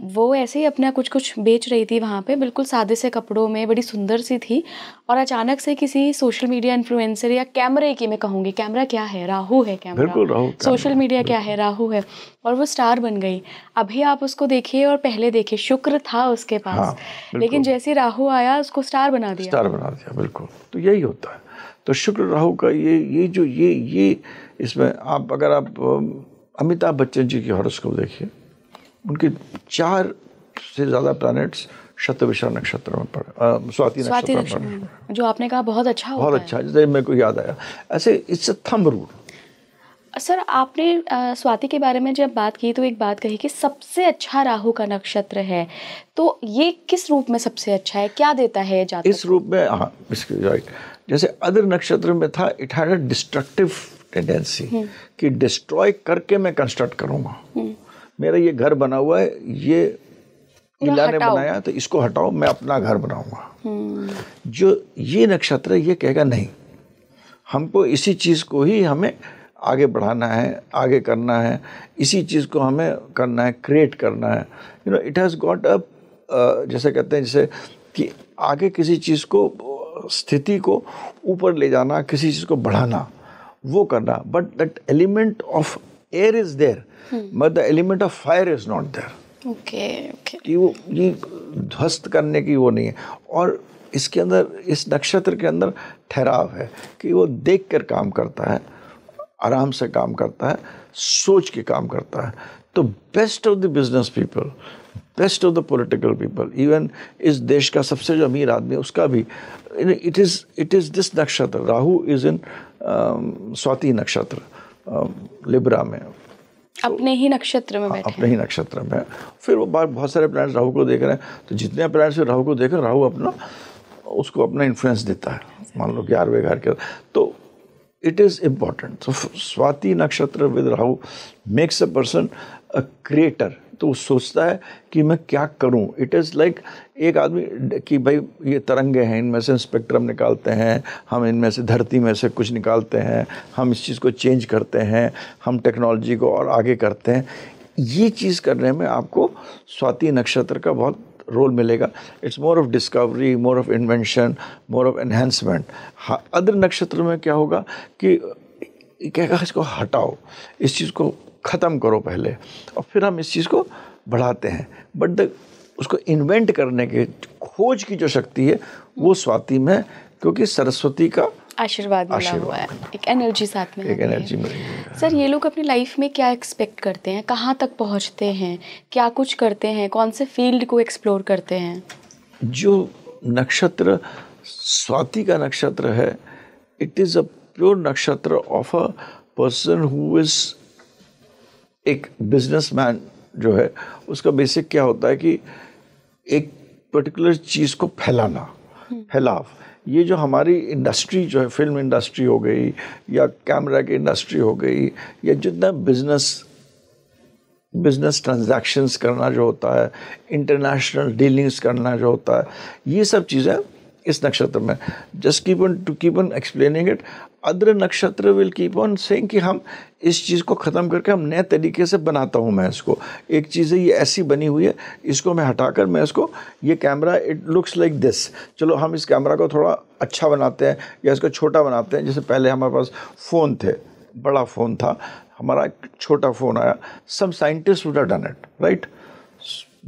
[SPEAKER 2] वो ऐसे ही अपना कुछ बेच रही थी वहाँ पे, बिल्कुल सादे से कपड़ों में, बड़ी सुंदर सी थी, और अचानक से किसी सोशल मीडिया इन्फ्लुएंसर या कैमरे की, मैं कहूँगी कैमरा क्या है, राहु है कैमरा,
[SPEAKER 1] बिल्कुल राहु,
[SPEAKER 2] सोशल मीडिया क्या है, राहु है, और वो स्टार बन गई। अभी आप उसको देखिए और पहले देखिए, शुक्र था उसके पास,
[SPEAKER 1] हाँ,
[SPEAKER 2] लेकिन जैसे राहु आया उसको स्टार बना दिया।
[SPEAKER 1] बिल्कुल। तो यही होता है। तो शुक्र राहु का ये इसमें आप अगर आप अमिताभ बच्चन जी की हॉरोस्कोप देखिए, उनके 4 से ज़्यादा प्लैनेट्स शतभिषा नक्षत्र में पड़े, स्वाति नक्षत्र में,
[SPEAKER 2] जो आपने कहा बहुत अच्छा होता है।
[SPEAKER 1] बहुत अच्छा, जैसे मेरे को याद आया ऐसे, it's a thumb rule.
[SPEAKER 2] Sir, आपने स्वाति के बारे में जब बात की तो एक बात कही कि सबसे अच्छा राहु का नक्षत्र है, तो ये किस रूप में सबसे अच्छा है, क्या देता है जातक?
[SPEAKER 1] इस रूप में, हाँ, इसके राइट, जैसे अदर नक्षत्र में था, it had a destructive tendency कि डिस्ट्रॉय करके मैं कंस्ट्रक्ट करूँगा। मेरा ये घर बना हुआ है, ये इला ने बनाया, तो इसको हटाओ, मैं अपना घर बनाऊंगा। जो ये नक्षत्र है ये कहेगा नहीं, हमको इसी चीज़ को ही हमें आगे बढ़ाना है, आगे करना है, इसी चीज़ को हमें करना है, क्रिएट करना है। You know, it has got अ, जैसे कहते हैं जैसे कि आगे किसी चीज़ को, स्थिति को ऊपर ले जाना, किसी चीज़ को बढ़ाना, वो करना। But that element of air is there, but the element of fire is not there.
[SPEAKER 2] Okay.
[SPEAKER 1] कि वो ये ध्वस्त करने की वो नहीं है। और इसके अंदर, इस नक्षत्र के अंदर ठहराव है कि वो देख कर काम करता है, आराम से काम करता है, सोच के काम करता है। तो best of the business people, best of the political people, even इस देश का सबसे जो अमीर आदमी है उसका भी, इट इज़ दिस नक्षत्र। राहु इज इन स्वाति नक्षत्र, लिब्रा में,
[SPEAKER 2] अपने ही नक्षत्र में बैठे,
[SPEAKER 1] अपने ही नक्षत्र में। फिर वो बहुत सारे प्लैनेट्स राहु को देख रहे हैं, तो जितने प्लैनेट्स राहु को देख रहे हैं, राहु अपना उसको अपना इन्फ्लुएंस देता है। मान लो 11वें घर के, तो इट इज़ इम्पॉर्टेंट। तो स्वाति नक्षत्र with Rahu makes a person a creator. तो वो सोचता है कि मैं क्या करूं। इट इज़ लाइक एक आदमी कि भाई ये तरंगे हैं, इनमें से स्पेक्ट्रम निकालते हैं, हम इनमें से धरती में से कुछ निकालते हैं, हम इस चीज़ को चेंज करते हैं, हम टेक्नोलॉजी को और आगे करते हैं। ये चीज़ करने में आपको स्वाति नक्षत्र का बहुत रोल मिलेगा। It's more of discovery, more of invention, more of enhancement. हाँ, अदर नक्षत्र में क्या होगा कि कहेगा इसको हटाओ, इस चीज़ को ख़त्म करो पहले, और फिर हम इस चीज़ को बढ़ाते हैं। बट उसको इन्वेंट करने के, खोज की जो शक्ति है वो स्वाति में, क्योंकि सरस्वती का
[SPEAKER 2] आशीर्वाद मिला हुआ है, एक एनर्जी साथ में,
[SPEAKER 1] एक एनर्जी मिल रही है।
[SPEAKER 2] सर, ये लोग अपनी लाइफ में क्या एक्सपेक्ट करते हैं, कहाँ तक पहुँचते हैं, क्या कुछ करते हैं, कौन से फील्ड को एक्सप्लोर करते हैं?
[SPEAKER 1] जो नक्षत्र स्वाति का नक्षत्र है, इट इज़ अ प्योर नक्षत्र of a person who is, एक बिजनेसमैन जो है उसका बेसिक क्या होता है कि एक पर्टिकुलर चीज़ को फैलाना, फैलाव। ये जो हमारी इंडस्ट्री जो है, फिल्म इंडस्ट्री हो गई या कैमरा की इंडस्ट्री हो गई, या जितना बिजनेस ट्रांजैक्शंस करना जो होता है, इंटरनेशनल डीलिंग्स करना जो होता है, ये सब चीज़ें इस नक्षत्र में, just keep on explaining it, other नक्षत्र विल कीप ऑन सेइंग कि हम इस चीज़ को ख़त्म करके हम नए तरीके से बनाता हूँ मैं इसको, एक चीज़ है ये ऐसी बनी हुई है, इसको मैं हटाकर मैं इसको, ये camera it looks like this, चलो हम इस कैमरा को थोड़ा अच्छा बनाते हैं या इसको छोटा बनाते हैं। जैसे पहले हमारे पास फ़ोन थे, बड़ा फ़ोन था, हमारा एक छोटा फ़ोन आया, some scientist would have done it, right,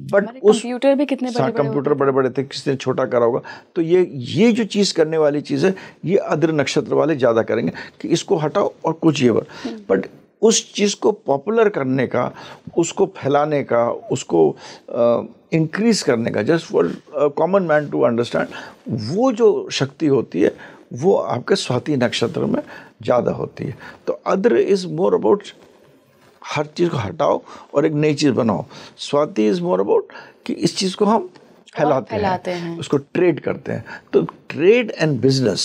[SPEAKER 1] but उस
[SPEAKER 2] कंप्यूटर भी कितने बड़े
[SPEAKER 1] कंप्यूटर बड़े बड़े थे, किसी ने छोटा करा होगा। तो ये जो चीज़ करने वाली चीज़ है, ये अदर नक्षत्र वाले ज़्यादा करेंगे कि इसको हटाओ और कुछ ये बट उस चीज़ को पॉपुलर करने का, उसको फैलाने का, उसको इंक्रीज करने का, just for common man to understand, वो जो शक्ति होती है वो आपके स्वाति नक्षत्र में ज़्यादा होती है। तो अदर इज़ मोर अबाउट हर चीज़ को हटाओ और एक नई चीज़ बनाओ। स्वाति इज़ मोर अबाउट कि इस चीज़ को हम फैलाते हैं, उसको ट्रेड करते हैं। तो trade and business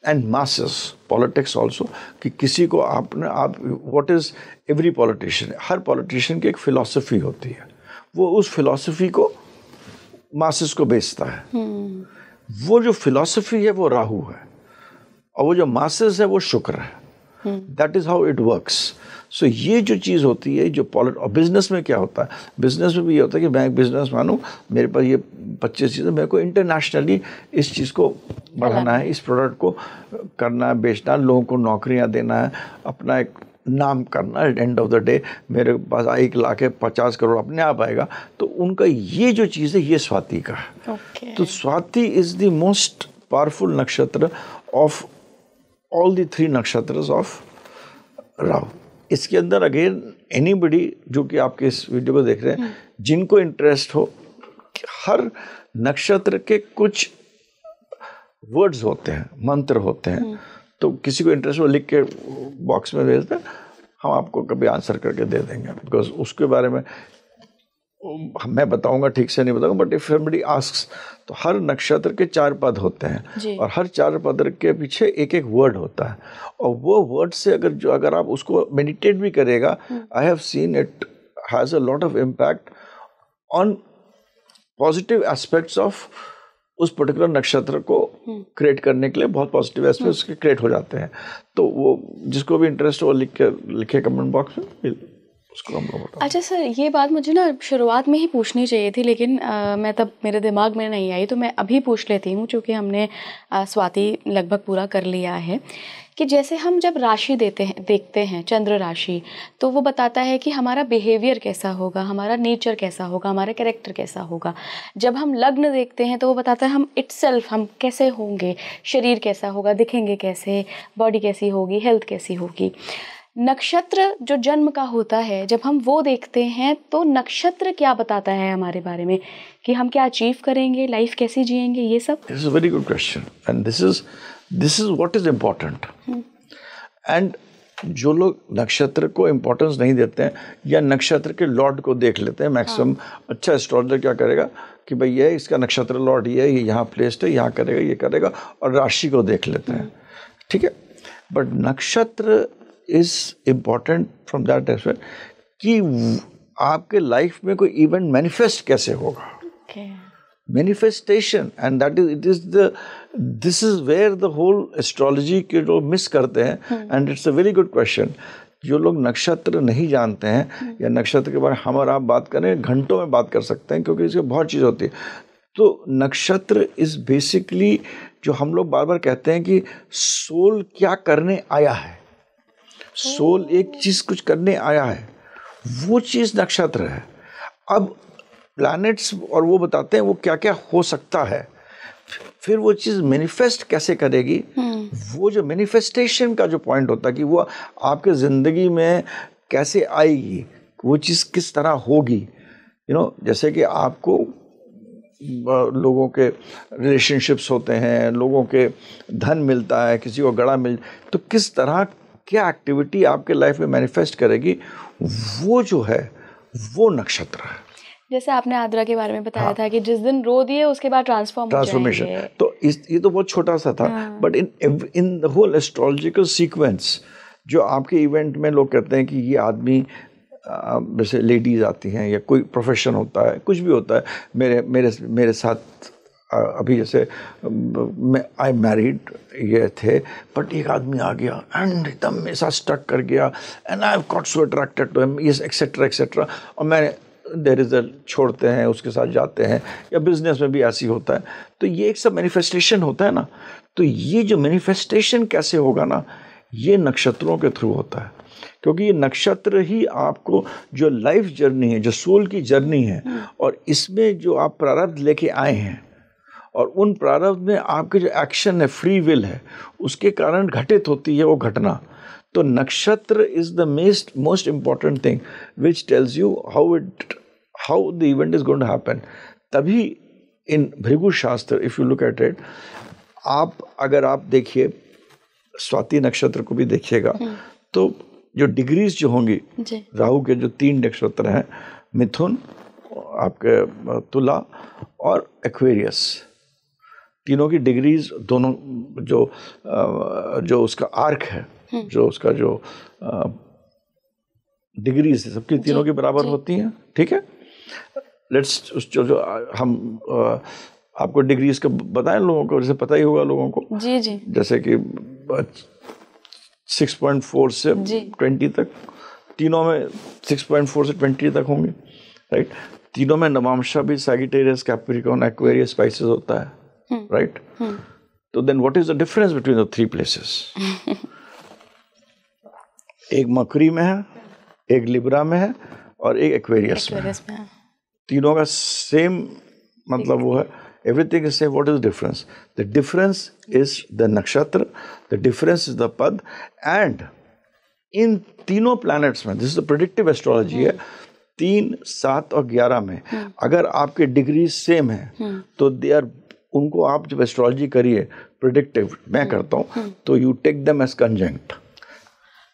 [SPEAKER 1] and masses, politics also, कि किसी को आप what is every politician, her politician की एक फ़िलॉसफी होती है, वो उस फिलॉसफी को मासेस को बेचता है। वो जो फिलॉसफी है वो राहु है और वो जो मासेस है वो शुक्र है। That is how it works. So ये जो चीज़ होती है, जो और बिजनेस में क्या होता है, बिजनेस में भी ये होता है कि मैं एक बिजनेस मानूँ, मेरे पास ये 25 चीज़ें, मेरे को इंटरनेशनली इस चीज़ को बढ़ाना है, इस प्रोडक्ट को करना है, बेचना है, लोगों को नौकरियाँ देना है, अपना एक नाम करना है। एंड ऑफ द डे मेरे पास 1 लाख है, 50 करोड़ अपने आप आएगा। तो उनका ये जो चीज़ है ये स्वाति का है। तो Swati is the most powerful नक्षत्र ऑफ ऑल द 3 नक्षत्र ऑफ राहु। इसके अंदर अगेन एनीबडी जो कि आपके इस वीडियो को देख रहे हैं, जिनको इंटरेस्ट हो, हर नक्षत्र के कुछ वर्ड्स होते हैं, मंत्र होते हैं। तो किसी को इंटरेस्ट हो लिख के बॉक्स में भेज दें, हम आपको कभी आंसर करके दे देंगे। बिकॉज उसके बारे में मैं बताऊंगा, ठीक से नहीं बताऊंगा, बट इफ समबडी आस्क्स, तो हर नक्षत्र के 4 पद होते हैं और हर 4 पद के पीछे एक एक वर्ड होता है। और वो वर्ड से अगर आप उसको मेडिटेट भी करेगा, I have seen it has a lot of impact on positive aspects of उस पर्टिकुलर नक्षत्र को क्रिएट करने के लिए बहुत पॉजिटिव एस्पेक्ट्स के क्रिएट हो जाते हैं। तो वो जिसको भी इंटरेस्ट हो लिखे कमेंट बॉक्स में, उसको हम लोग।
[SPEAKER 2] अच्छा सर, ये बात मुझे ना शुरुआत में ही पूछनी चाहिए थी, लेकिन मैं तब मेरे दिमाग में नहीं आई, तो मैं अभी पूछ लेती हूँ, क्योंकि हमने स्वाति लगभग पूरा कर लिया है। कि जैसे हम जब राशि देखते हैं चंद्र राशि, तो वो बताता है कि हमारा बिहेवियर कैसा होगा, हमारा नेचर कैसा होगा, हमारा कैरेक्टर कैसा होगा। जब हम लग्न देखते हैं तो वो बताता है हम इटसेल्फ हम कैसे होंगे, शरीर कैसा होगा, दिखेंगे कैसे, बॉडी कैसी होगी, हेल्थ कैसी होगी। नक्षत्र जो जन्म का होता है, जब हम वो देखते हैं तो नक्षत्र क्या बताता है हमारे बारे में, कि हम क्या अचीव करेंगे, लाइफ कैसी जिएंगे, ये सब।
[SPEAKER 1] This is a very good question and this is what is important. And जो लोग नक्षत्र को इम्पोर्टेंस नहीं देते हैं या नक्षत्र के लॉर्ड को देख लेते हैं मैक्सिमम, अच्छा एस्ट्रोलॉजर क्या करेगा कि भाई ये इसका नक्षत्र लॉर्ड ये यहाँ प्लेस्ड है, यहाँ करेगा, ये करेगा, और राशि को देख लेते हैं, ठीक है। बट नक्षत्र is important from that aspect कि आपके लाइफ में कोई इवेंट मैनिफेस्ट कैसे होगा, manifestation, and that is this is where the whole astrology के जो मिस करते हैं। And it's a very good question. जो लोग नक्षत्र नहीं जानते हैं या नक्षत्र के बारे में हम और आप बात करें, घंटों में बात कर सकते हैं, क्योंकि इसमें बहुत चीज़ होती है। तो नक्षत्र इज बेसिकली जो हम लोग बार बार कहते हैं कि सोल क्या करने आया है, सोल एक चीज कुछ करने आया है, वो चीज नक्षत्र है। अब प्लैनेट्स और वो बताते हैं वो क्या क्या हो सकता है, फिर वो चीज मैनिफेस्ट कैसे करेगी। वो जो मैनिफेस्टेशन का जो पॉइंट होता है कि वो आपके जिंदगी में कैसे आएगी, वो चीज किस तरह होगी, जैसे कि आपको लोगों के रिलेशनशिप्स होते हैं, लोगों के धन मिलता है, किसी को गड़ा मिल, तो किस तरह क्या एक्टिविटी आपके लाइफ में मैनिफेस्ट करेगी, वो जो है वो नक्षत्र है।
[SPEAKER 2] जैसे आपने आद्रा के बारे में बताया था कि जिस दिन रो दिए उसके बाद ट्रांसफॉर्मेशन,
[SPEAKER 1] तो ये तो बहुत छोटा सा था, but in the whole astrological sequence जो आपके इवेंट में लोग कहते हैं कि ये आदमी, जैसे लेडीज आती हैं या कोई प्रोफेशन होता है, कुछ भी होता है, मेरे साथ अभी जैसे आई मैरिड ये थे, बट एक आदमी आ गया एंड एकदम मेरे साथ स्टक कर गया and I got so attracted to him, yes etcetera etcetera, और मैंने देयर इज छोड़ते हैं, उसके साथ जाते हैं, या बिजनेस में भी ऐसी होता है। तो ये एक सब मैनिफेस्टेशन होता है ना। तो ये जो मैनिफेस्टेशन कैसे होगा ना, ये नक्षत्रों के थ्रू होता है, क्योंकि ये नक्षत्र ही आपको जो लाइफ जर्नी है, जो सोल की जर्नी है, और इसमें जो आप प्रारब्ध लेके आए हैं और उन प्रारब्ध में आपके जो एक्शन है, फ्री विल है, उसके कारण घटित होती है वो घटना। तो nakshatra is the most important thing which tells you how the event is going to happen. तभी in Bhrigu Shastra, if you look at it, अगर आप देखिए स्वाति नक्षत्र को भी देखिएगा, तो जो डिग्रीज जो होंगी राहु के, जो 3 नक्षत्र हैं, मिथुन, आपके तुला और एक्वेरियस, तीनों की डिग्रीज दोनों जो उसका आर्क है, जो उसका जो डिग्रीज है, सबकी तीनों के बराबर होती हैं। ठीक है, लेट्स जो हम आपको डिग्रीज का बताएं लोगों को, जैसे पता ही होगा लोगों को,
[SPEAKER 2] जी जी,
[SPEAKER 1] जैसे कि 6.4 से 20 तक, तीनों में 6.4 से 20 तक होंगे, राइट। तीनों में नवांशा भी सैजिटेरियस, कैप्रिकॉर्न, एक्वेरियस, स्पाइसेस होता है, राइट। तो then what is the difference between the 3 places? एक मकरी में है, एक लिब्रा में है और एक एक्वेरियस में है। तीनों का सेम मतलब वो है, everything is same. What is the difference? The difference is the nakshatra, the difference is the pad, and इन तीनों planets में, this is the predictive astrology है, 3, 7 और 11 में अगर आपके डिग्री सेम है तो दे आर, उनको आप जब एस्ट्रोलॉजी करिए प्रिडिक्टिव, मैं करता हूँ, तो you take them as conjunct.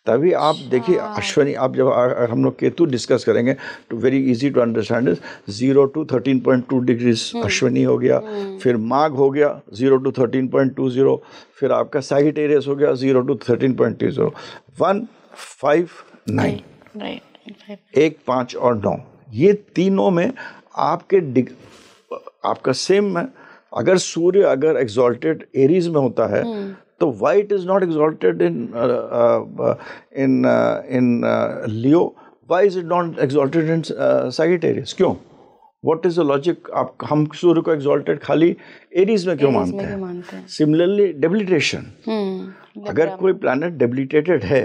[SPEAKER 1] तभी आप देखिए अश्विनी, आप जब हम लोग केतु डिस्कस करेंगे तो very easy to understand is 0 to 13.2 degrees Ashwini हो गया, फिर माघ हो गया 0 to 13.20, फिर आपका सैजिटेरियस हो गया 0 to 13.20, 1, 5, 9, 1, 5 और 9, ये तीनों में आपका सेम है। अगर सूर्य अगर एक्सॉल्टेड एरीज में होता है तो why it is not exalted in Leo? Why is it not exalted in Sagittarius? क्यों? What is the logic? हम सूर्य को exalted खाली एरीज में क्यों मानते हैं? Similarly, debilitation. अगर कोई planet debilitated है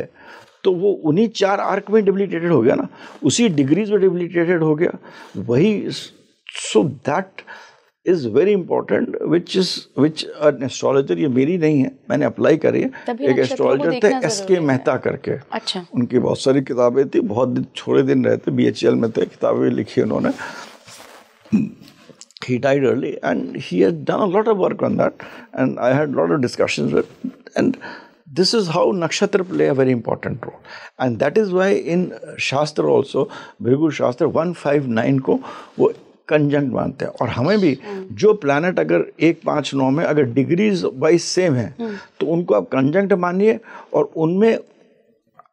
[SPEAKER 1] तो वो उन्हीं 4 आर्क में debilitated हो गया ना, उसी डिग्रीज में debilitated हो गया, वही। So that is very important, which an astrologer, ये मेरी नहीं है, मैंने अप्लाई करी है, एक एस्ट्रोलॉजर थे S.K. मेहता करके।
[SPEAKER 2] अच्छा।
[SPEAKER 1] उनकी बहुत सारी किताबें थी, बहुत थोड़े दिन रहे थे, BHL में थे, किताबें लिखी उन्होंने। He died early and he has done a lot of work on that, and I had a lot of discussions with, and this is how nakshatra play a very important role, and that is why in Shastra also, Bhrigu Shastra 159 को वो conjunct मानते हैं। और हमें भी जो planet अगर 1, 5, 9 में अगर डिग्रीज वाइज सेम है तो उनको आप कंजंक्ट मानिए, और उनमें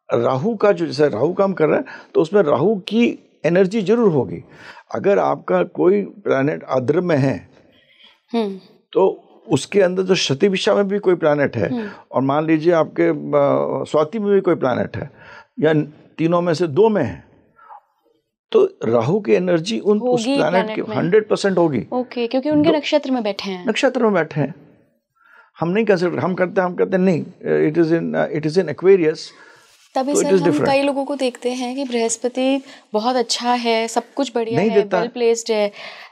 [SPEAKER 1] राहु का जो, जैसे राहु काम कर रहा है तो उसमें राहु की एनर्जी जरूर होगी। अगर आपका कोई प्लैनेट आद्र में है तो उसके अंदर जो शती दिशा में भी कोई प्लैनेट है, और मान लीजिए आपके स्वाति में भी कोई प्लैनेट है, या तीनों में से 2 में है, तो राहु की एनर्जी उस प्लैनेट की 100% होगी।
[SPEAKER 2] ओके, क्योंकि उनके नक्षत्र में बैठे हैं। नक्षत्र
[SPEAKER 1] में बैठे हैं। हम नहीं कंसिडर, हम कहते हैं नहीं, इट इज इन एक्वेरियस।
[SPEAKER 2] तभी सर हम कई लोगों को देखते हैं कि बृहस्पति बहुत अच्छा है, सब कुछ बढ़िया है, वेल प्लेस्ड है,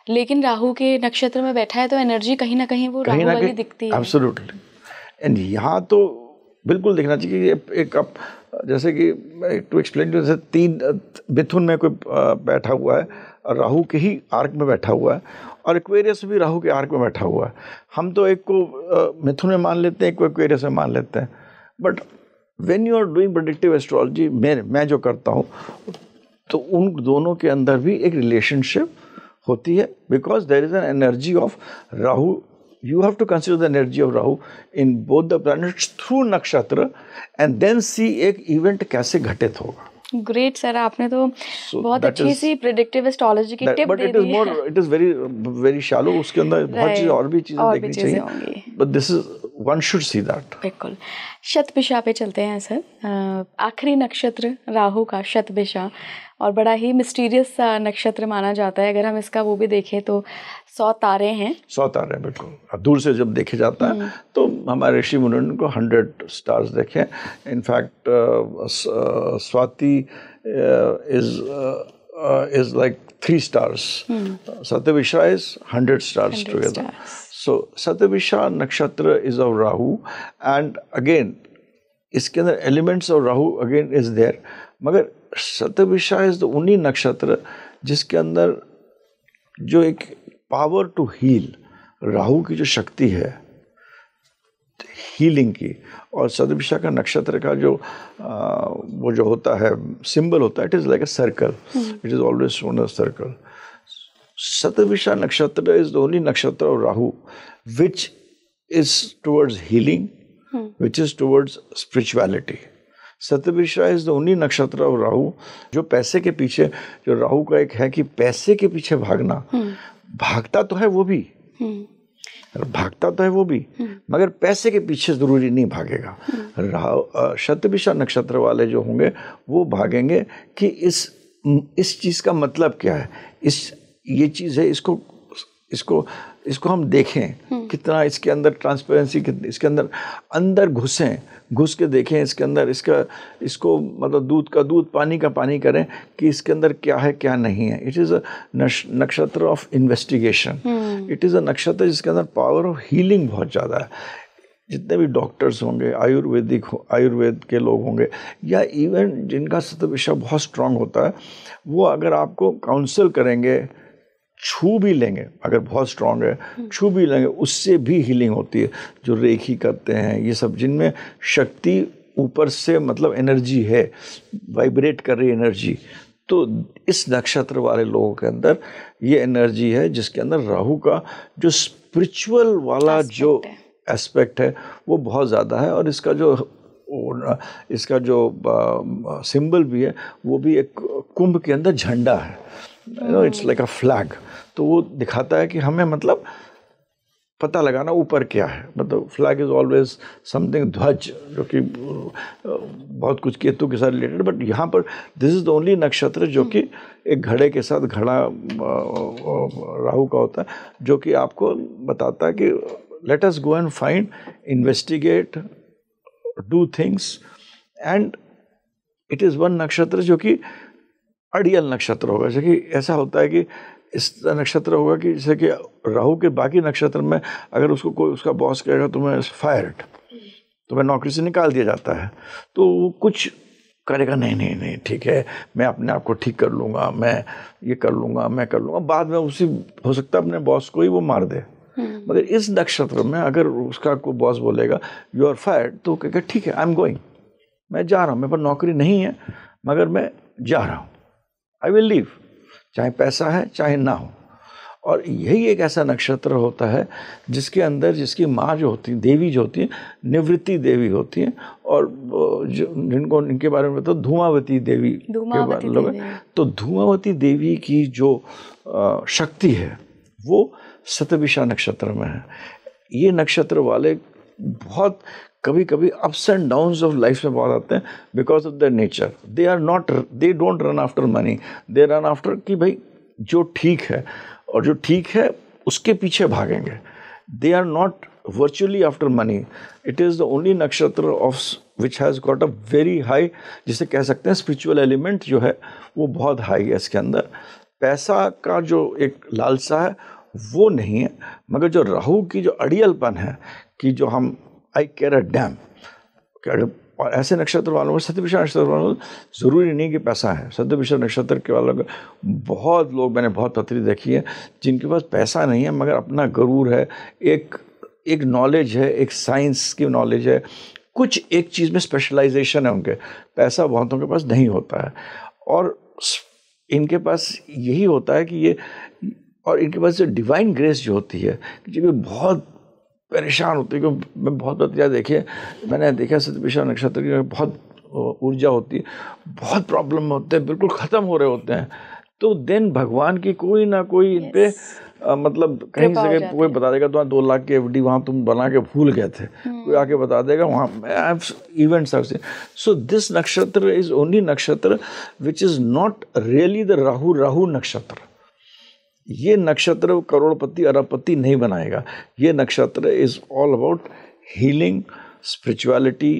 [SPEAKER 2] लेकिन राहु के नक्षत्र में बैठा है तो एनर्जी कहीं ना कहीं वो राहु वाली दिखती है।
[SPEAKER 1] एब्सोल्युटली। एंड यहाँ तो बिल्कुल देखना चाहिए कि एक आप जैसे कि टू एक्सप्लेन, जैसे 3 मिथुन में कोई बैठा हुआ है और राहु के ही आर्क में बैठा हुआ है, और एक्वेरियस भी राहु के आर्क में बैठा हुआ है। हम तो एक को मिथुन में मान लेते हैं, एक को एक्वेरियस में मान लेते हैं, but when you are doing predictive astrology, मैं जो करता हूँ, तो उन दोनों के अंदर भी एक रिलेशनशिप होती है, because there is an energy of Rahu. You have to consider the energy of Rahu in both the planets through nakshatra, and then see एक event कैसे घटित होगा।
[SPEAKER 2] ग्रेट सर, आपने तो बहुत अच्छी सी प्रेडिक्टिव एस्ट्रोलॉजी की टिप दे दी है।
[SPEAKER 1] It is very very shallow, उसके अंदर बहुत चीज़ और भी चीज़ें देखनी चाहिए, but this is one should see that.
[SPEAKER 2] बिल्कुल। शतभिषा पे चलते हैं सर। आखिरी नक्षत्र राहु का शतभिषा, और बड़ा ही मिस्टीरियस सा नक्षत्र माना जाता है। अगर हम इसका वो भी देखें तो 100 तारे हैं।
[SPEAKER 1] 100 तारे, बिल्कुल। दूर से जब देखे जाता है तो हमारे ऋषि मुनि को 100 स्टार्स देखे। In fact Swati is like 3 stars. Satyavishra is 100 stars together. So Satyavishra nakshatra is of Rahu, and again इसके अंदर elements of Rahu again is there. मगर Satyavishra is the only नक्षत्र जिसके अंदर जो एक power to heal, राहु की जो शक्ति है हीलिंग की, और सतभिषा का नक्षत्र का जो वो जो होता है सिंबल होता है, it is like a circle, it is always shown a circle. Shatabhisha nakshatra is the only nakshatra of Rahu which is towards healing, which is towards spirituality. Shatabhisha is the only nakshatra of Rahu जो पैसे के पीछे, जो राहु का एक है कि पैसे के पीछे भागना, भागता तो है वो भी, भागता तो है वो भी, मगर पैसे के पीछे जरूरी नहीं भागेगा। शतभिषा नक्षत्र वाले जो होंगे वो भागेंगे कि इस चीज का मतलब क्या है, ये चीज है, इसको हम देखें कितना इसके अंदर ट्रांसपेरेंसी, कितनी इसके अंदर घुस के देखें इसके अंदर, इसको मतलब दूध का दूध पानी का पानी करें कि इसके अंदर क्या है क्या नहीं है। इट इज़ अ नक्षत्र of investigation, it is a नक्षत्र जिसके अंदर पावर ऑफ हीलिंग बहुत ज़्यादा है। जितने भी डॉक्टर्स होंगे, आयुर्वेद के लोग होंगे, या इवन जिनका सतभिषा बहुत स्ट्रांग होता है, वो अगर आपको काउंसल करेंगे, छू भी लेंगे, अगर बहुत स्ट्रांग है छू भी लेंगे, उससे भी हीलिंग होती है। जो रेखी करते हैं ये सब, जिनमें शक्ति ऊपर से मतलब एनर्जी है, वाइब्रेट कर रही एनर्जी, तो इस नक्षत्र वाले लोगों के अंदर ये एनर्जी है जिसके अंदर राहु का जो स्पिरिचुअल वाला जो एस्पेक्ट है वो बहुत ज़्यादा है। और इसका जो सिंबल भी है वो भी एक कुंभ के अंदर झंडा है, इट्स लाइक अ फ्लैग। तो वो दिखाता है कि हमें मतलब पता लगाना ऊपर क्या है, मतलब फ्लैग इज ऑलवेज समथिंग, ध्वज जो कि बहुत कुछ केतु के साथ रिलेटेड, बट यहाँ पर दिस इज द ओनली नक्षत्र जो कि एक घड़े के साथ घड़ा राहु का होता है, जो कि आपको बताता है कि let us go and find, investigate, do things, and it is one नक्षत्र जो कि अड़ियल नक्षत्र होगा। जैसे कि ऐसा होता है कि इस नक्षत्र होगा कि जैसे कि राहु के बाकी नक्षत्र में अगर उसको कोई उसका बॉस कहेगा तुम्हें फायर्ड, तुम्हें नौकरी से निकाल दिया जाता है, तो वो कुछ करेगा, नहीं ठीक है, मैं अपने आप को ठीक कर लूँगा, मैं ये कर लूँगा, मैं कर लूँगा, बाद में उसी हो सकता है अपने बॉस को ही वो मार दे। मगर इस नक्षत्र में अगर उसका कोई बॉस बोलेगा यू आर फायर्ड, तो कहेगा ठीक है, आई एम गोइंग, मैं जा रहा हूँ, मेरे पास नौकरी नहीं है मगर मैं जा रहा हूँ, आई विल लीव, चाहे पैसा है चाहे ना हो। और यही एक ऐसा नक्षत्र होता है जिसके अंदर जिसकी माँ जो होती है, देवी जो होती है, निवृत्ति देवी होती है, और जिनको इनके बारे में बताओ धूमावती देवी के बारे में लोग, तो धूमावती देवी की जो शक्ति है वो सतभिषा नक्षत्र में है। ये नक्षत्र वाले बहुत कभी कभी ups and downs of life में बहुत आते हैं because of their nature. They don't run after money, they run after कि भाई जो ठीक है, और जो ठीक है उसके पीछे भागेंगे। They are not virtually after money. It is the only nakshatra of which has got a very high, जिसे कह सकते हैं स्पिरिचुअल एलिमेंट जो है वो बहुत हाई है इसके अंदर। पैसा का जो एक लालसा है वो नहीं है, मगर जो राहु की जो अड़ियलपन है कि जो हम आई केयर अ डैम, और ऐसे नक्षत्र वालों में, सतभिषा नक्षत्र वालों ज़रूरी नहीं कि पैसा है। सतभिषा नक्षत्र के वालों को बहुत लोग, मैंने बहुत पत्री देखी है जिनके पास पैसा नहीं है मगर अपना गरूर है, एक नॉलेज है, एक साइंस की नॉलेज है, कुछ एक चीज़ में स्पेशलाइजेशन है उनके। पैसा बहुतों के पास नहीं होता है, और इनके पास यही होता है कि ये, और इनके पास जो डिवाइन ग्रेस जो होती है, जो बहुत परेशान होती है। मैं बहुत पत्रियाँ देखी है, मैंने देखा सतभिषा नक्षत्र की बहुत ऊर्जा होती है, बहुत प्रॉब्लम होते हैं, बिल्कुल ख़त्म हो रहे होते हैं, तो देन भगवान की कोई ना कोई इन पे मतलब कहीं से कोई बता देगा तुम्हारा 2 लाख की एफडी वहाँ तुम बना के भूल गए थे, कोई आके बता देगा वहाँ इवेंट्स आर। सो दिस नक्षत्र इज ओनली नक्षत्र which is not really the Rahu नक्षत्र। ये नक्षत्र करोड़पति अरबपति नहीं बनाएगा। ये नक्षत्र is all about healing, spirituality,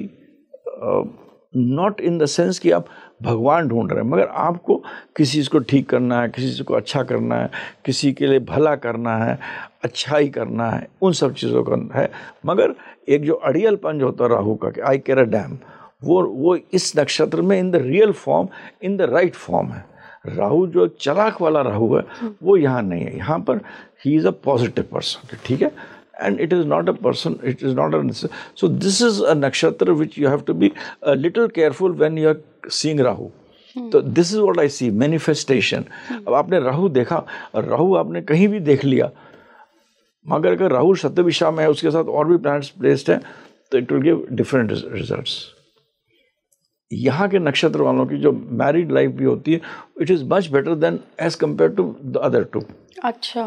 [SPEAKER 1] not in the sense कि आप भगवान ढूंढ रहे हैं, मगर आपको किसी चीज़ को ठीक करना है, किसी चीज़ को अच्छा करना है, किसी के लिए भला करना है, अच्छाई करना है, उन सब चीज़ों का है। मगर एक जो अड़ियलपन जो होता है राहु का, कि आई केयर अ डैम, वो इस नक्षत्र में in the real form, in the right form है। राहु जो चालाक वाला राहु है वो यहाँ नहीं है। यहाँ पर he is a positive person, ठीक है, and it is not a person, it is not a, so this is a nakshatra which you have to be a little careful when you are seeing Rahu. तो this is what I see, manifestation. अब आपने राहु देखा, राहु आपने कहीं भी देख लिया, मगर अगर राहु शतभिषा में है, उसके साथ और भी प्लैनेट्स प्लेस्ड हैं, तो it will give different results. यहाँ के नक्षत्र वालों की जो मैरिड लाइफ भी होती है, it is much better than as compare to the other two.
[SPEAKER 2] अच्छा,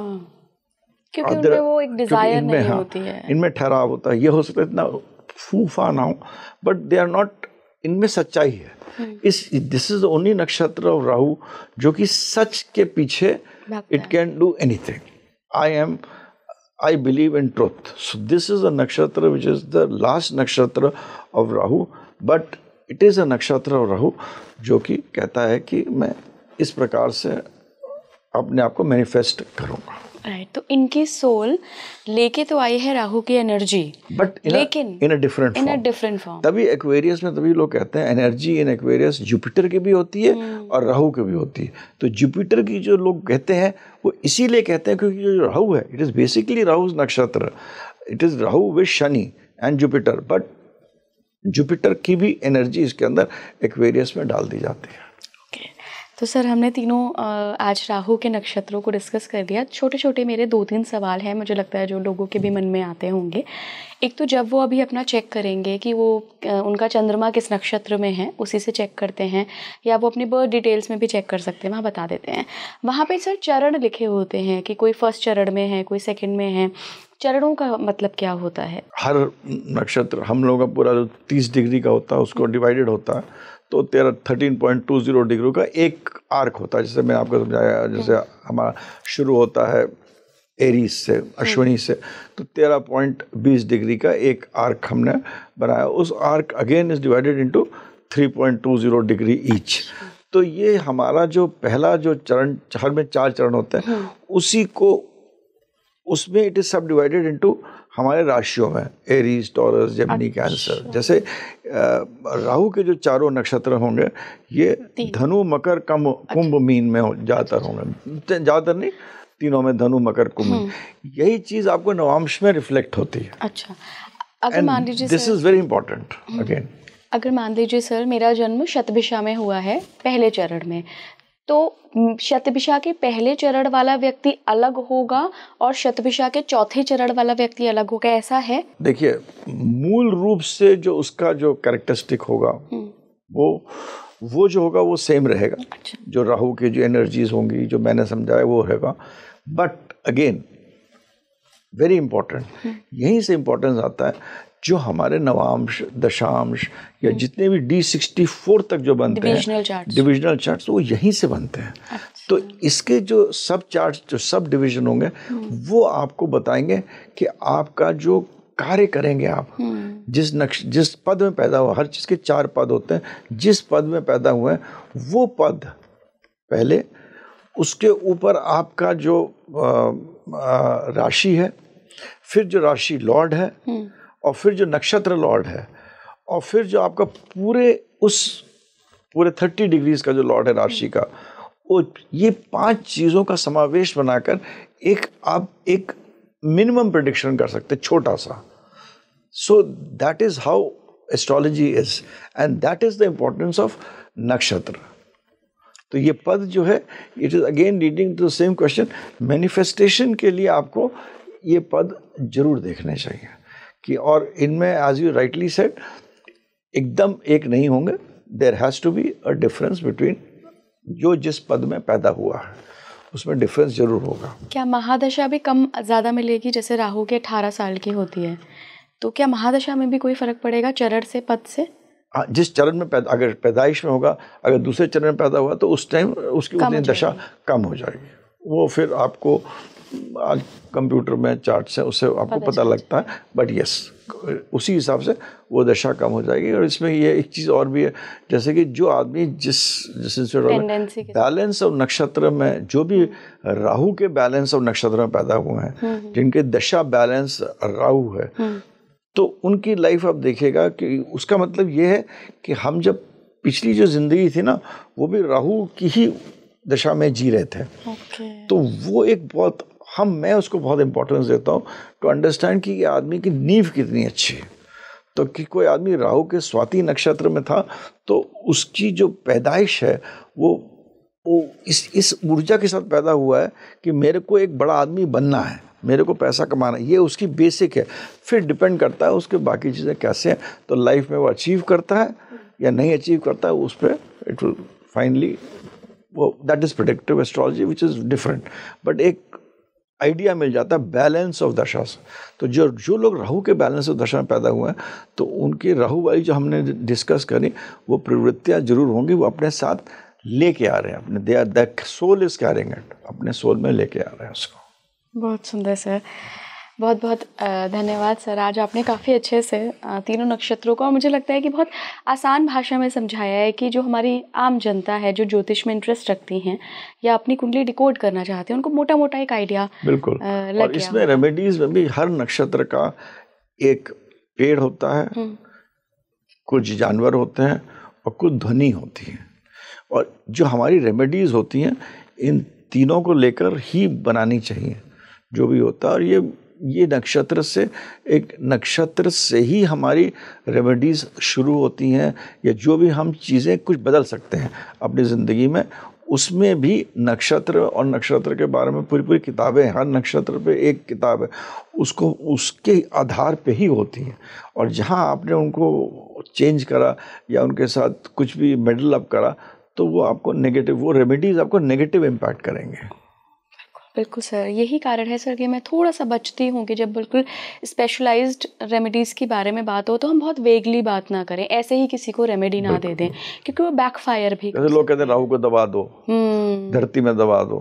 [SPEAKER 2] क्योंकि उनमें वो एक डिजायर नहीं होती है,
[SPEAKER 1] इनमें ठहराव होता है। ये हो सकता है इतना फूफा ना हो, बट दे आर नॉट, इनमें सच्चाई है। This is the only nakshatra of Rahu जो कि सच के पीछे it can do anything. I believe in truth. So this is a nakshatra which is the last nakshatra of Rahu, but it is a nakshatra of Rahu जो कि कहता है कि मैं इस प्रकार से अपने आप को मैनिफेस्ट करूँगा।
[SPEAKER 2] राइट, तो इनकी सोल लेके तो आई है राहु की एनर्जी, बट लेकिन इन अ डिफरेंट फॉर्म।
[SPEAKER 1] तभी एक्वेरियस में तभी लोग कहते हैं एनर्जी इन एक्वेरियस जुपिटर की भी होती है और राहु की भी होती है। तो जुपिटर की जो लोग कहते हैं वो इसीलिए कहते हैं क्योंकि जो राहु है, इट इज बेसिकली राहु's नक्षत्र, it is Rahu with Shani and Jupiter, but Jupiter की भी एनर्जी इसके अंदर एक्वेरियस में डाल दी जाती है।
[SPEAKER 2] तो सर, हमने तीनों आज राहु के नक्षत्रों को डिस्कस कर लिया। छोटे छोटे मेरे 2-3 सवाल हैं, मुझे लगता है जो लोगों के भी मन में आते होंगे। एक तो जब वो अभी अपना चेक करेंगे कि वो उनका चंद्रमा किस नक्षत्र में है, उसी से चेक करते हैं, या वो अपनी बर्थ डिटेल्स में भी चेक कर सकते हैं, वहाँ बता देते हैं। वहाँ पे सर चरण लिखे होते हैं कि कोई फर्स्ट चरण में है, कोई सेकंड में है। चरणों का मतलब क्या होता है?
[SPEAKER 1] हर नक्षत्र हम लोगों का पूरा जो 30 डिग्री का होता है उसको डिवाइडेड होता है, तो 13.20 डिग्री का एक आर्क होता है। जैसे मैंने आपको समझाया, जैसे हमारा शुरू होता है एरीज से, अश्विनी से, तो 13.20 डिग्री का एक आर्क हमने बनाया। उस arc again is divided into 3.20 degree each. तो ये हमारा जो पहला जो चरण, हर में 4 चरण होते हैं, उसी को, उसमें इट इज सब डिवाइडेड इनटू हमारे राशियों में, एरीज, टॉरस, जेमिनी, कैंसर। जैसे राहु के जो 4 नक्षत्र होंगे ये धनु, मकर, कुंभ, मीन में ज़्यादातर होंगे, ज़्यादातर नहीं, तीनों में धनु, मकर, कुंभ। यही चीज़ आपको नवांश में रिफ्लेक्ट होती है।
[SPEAKER 2] अच्छा, अगर मान लीजिए
[SPEAKER 1] this is very important again,
[SPEAKER 2] अगर मान लीजिए सर मेरा जन्म शतभिषा में हुआ है पहले चरण में, तो शतभिषा के पहले चरण वाला व्यक्ति अलग होगा और शतभिषा के चौथे चरण वाला व्यक्ति अलग होगा, ऐसा है?
[SPEAKER 1] देखिए, मूल रूप से जो उसका जो कैरेक्टरिस्टिक होगा वो जो होगा वो सेम रहेगा।
[SPEAKER 2] अच्छा। जो
[SPEAKER 1] राहु की जो एनर्जीज होंगी, जो मैंने समझाया, वो रहेगा। बट अगेन वेरी इंपॉर्टेंट, यहीं से इंपॉर्टेंस आता है जो हमारे नवांश, दशांश या जितने भी D64 तक जो बनते हैं डिविजनल चार्ट्स, वो यहीं से बनते हैं। अच्छा। तो इसके जो सब चार्ट्स, जो सब डिवीजन होंगे, वो आपको बताएंगे कि आपका जो कार्य करेंगे आप, जिस पद में पैदा हुआ, हर चीज के 4 पद होते हैं, जिस पद में पैदा हुए हैं वो पद पहले, उसके ऊपर आपका जो राशि है, फिर जो राशि लॉर्ड है, और फिर जो नक्षत्र लॉर्ड है, और फिर जो आपका पूरे 30 डिग्रीज का जो लॉर्ड है राशि का, वो, ये 5 चीज़ों का समावेश बनाकर आप एक मिनिमम प्रेडिक्शन कर सकते, छोटा सा। So that is how astrology is, and that is the importance of nakshatra. तो ये पद जो है, it is again leading to the same question. Manifestation के लिए आपको ये पद जरूर देखने चाहिए कि, और इनमें एज यू राइटली सेड, एकदम एक नहीं होंगे, there has to be a difference between जो जिस पद में पैदा हुआ है उसमें डिफरेंस जरूर होगा।
[SPEAKER 2] क्या महादशा भी कम ज़्यादा मिलेगी? जैसे राहु के 18 साल की होती है, तो क्या महादशा में भी कोई फर्क पड़ेगा चरण से, पद से?
[SPEAKER 1] जिस चरण में अगर पैदाइश में होगा, अगर दूसरे चरण में पैदा हुआ तो उस टाइम उसकी उतनी दशा कम हो जाएगी। वो फिर आपको आज कंप्यूटर में चार्ट से उससे आपको पता लगता है, बट यस उसी हिसाब से वो दशा कम हो जाएगी। और इसमें ये एक चीज़ और भी है, जैसे कि जो आदमी जिस बैलेंस और नक्षत्र में, जो भी राहु के बैलेंस और नक्षत्र में पैदा हुए हैं, जिनके दशा बैलेंस राहु है, तो उनकी लाइफ आप देखिएगा कि उसका मतलब ये है कि हम जब पिछली जो जिंदगी थी ना, वो भी राहु की ही दशा में जी रहे थे। तो वो एक बहुत मैं उसको बहुत इंपॉर्टेंस देता हूँ टू अंडरस्टैंड कि ये आदमी की नींव कितनी अच्छी है। तो कि कोई आदमी राहु के स्वाति नक्षत्र में था तो उसकी जो पैदाइश है वो इस ऊर्जा के साथ पैदा हुआ है कि मेरे को एक बड़ा आदमी बनना है, मेरे को पैसा कमाना है, ये उसकी बेसिक है। फिर डिपेंड करता है उसके बाकी चीज़ें कैसे हैं, तो लाइफ में वो अचीव करता है या नहीं अचीव करता है, उस पर इट विल फाइनली वो that is predictive astrology which is different. But एक आइडिया मिल जाता है बैलेंस ऑफ दशा से। तो जो लोग राहु के बैलेंस ऑफ दशा में पैदा हुए हैं तो उनकी राहु वाली जो हमने डिस्कस करी वो प्रवृत्तियाँ जरूर होंगी, वो अपने साथ लेके आ रहे हैं, अपने they are that soul is carrying it, अपने सोल में लेके आ रहे हैं उसको।
[SPEAKER 2] बहुत सुंदर सर, बहुत बहुत धन्यवाद सर। आज आपने काफ़ी अच्छे से तीनों नक्षत्रों को, और मुझे लगता है कि बहुत आसान भाषा में समझाया है कि जो हमारी आम जनता है जो ज्योतिष में इंटरेस्ट रखती हैं या अपनी कुंडली डिकोड करना चाहते हैं, उनको मोटा मोटा एक आइडिया
[SPEAKER 1] बिल्कुल और इसमें रेमेडीज में भी हर नक्षत्र का एक पेड़ होता है, कुछ जानवर होते हैं और कुछ ध्वनि होती है, और जो हमारी रेमेडीज होती हैं इन तीनों को लेकर ही बनानी चाहिए जो भी होता है। और ये नक्षत्र से, एक नक्षत्र से ही हमारी रेमेडीज शुरू होती हैं, या जो भी हम चीज़ें कुछ बदल सकते हैं अपनी ज़िंदगी में, उसमें भी नक्षत्र और नक्षत्र के बारे में पूरी किताबें, हर नक्षत्र पे एक किताब है, उसको उसके आधार पे ही होती है। और जहाँ आपने उनको चेंज करा या उनके साथ कुछ भी मेडल अप करा तो वो आपको नेगेटिव, वो रेमेडीज आपको नेगेटिव इम्पैक्ट करेंगे।
[SPEAKER 2] बिल्कुल सर, यही कारण है सर कि मैं थोड़ा सा बचती हूँ कि जब बिल्कुल स्पेशलाइज्ड रेमेडीज़ के बारे में बात हो तो हम बहुत वेगली बात ना करें, ऐसे ही किसी को रेमेडी ना दे दें, क्योंकि वो बैकफायर भी।
[SPEAKER 1] जैसे लोग कहते हैं राहु को दबा दो, धरती में दबा दो।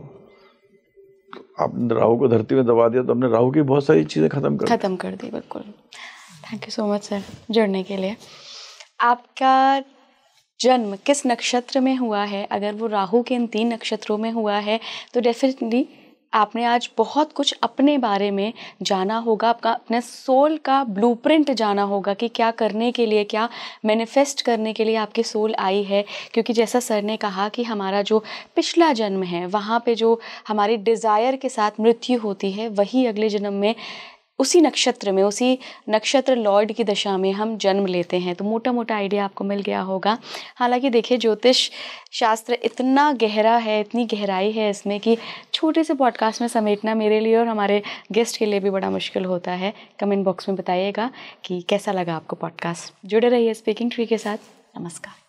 [SPEAKER 1] आपने राहु को धरती में दबा दिया तो हमने राहु की बहुत सारी चीज़ें खत्म कर दी।
[SPEAKER 2] बिल्कुल। Thank you so much sir जुड़ने के लिए। आपका जन्म किस नक्षत्र में हुआ है? अगर वो राहु के इन 3 नक्षत्रों में हुआ है तो डेफिनेटली आपने आज बहुत कुछ अपने बारे में जाना होगा, आपका अपने सोल का ब्लूप्रिंट जाना होगा कि क्या करने के लिए, क्या मैनिफेस्ट करने के लिए आपकी सोल आई है। क्योंकि जैसा सर ने कहा कि हमारा जो पिछला जन्म है वहाँ पे जो हमारी डिज़ायर के साथ मृत्यु होती है, वही अगले जन्म में उसी नक्षत्र में, उसी नक्षत्र लॉर्ड की दशा में हम जन्म लेते हैं। तो मोटा मोटा आइडिया आपको मिल गया होगा। हालांकि देखिए ज्योतिष शास्त्र इतना गहरा है, इतनी गहराई है इसमें कि छोटे से पॉडकास्ट में समेटना मेरे लिए और हमारे गेस्ट के लिए भी बड़ा मुश्किल होता है। कमेंट बॉक्स में बताइएगा कि कैसा लगा आपको पॉडकास्ट। जुड़े रहिए स्पीकिंग ट्री के साथ। नमस्कार।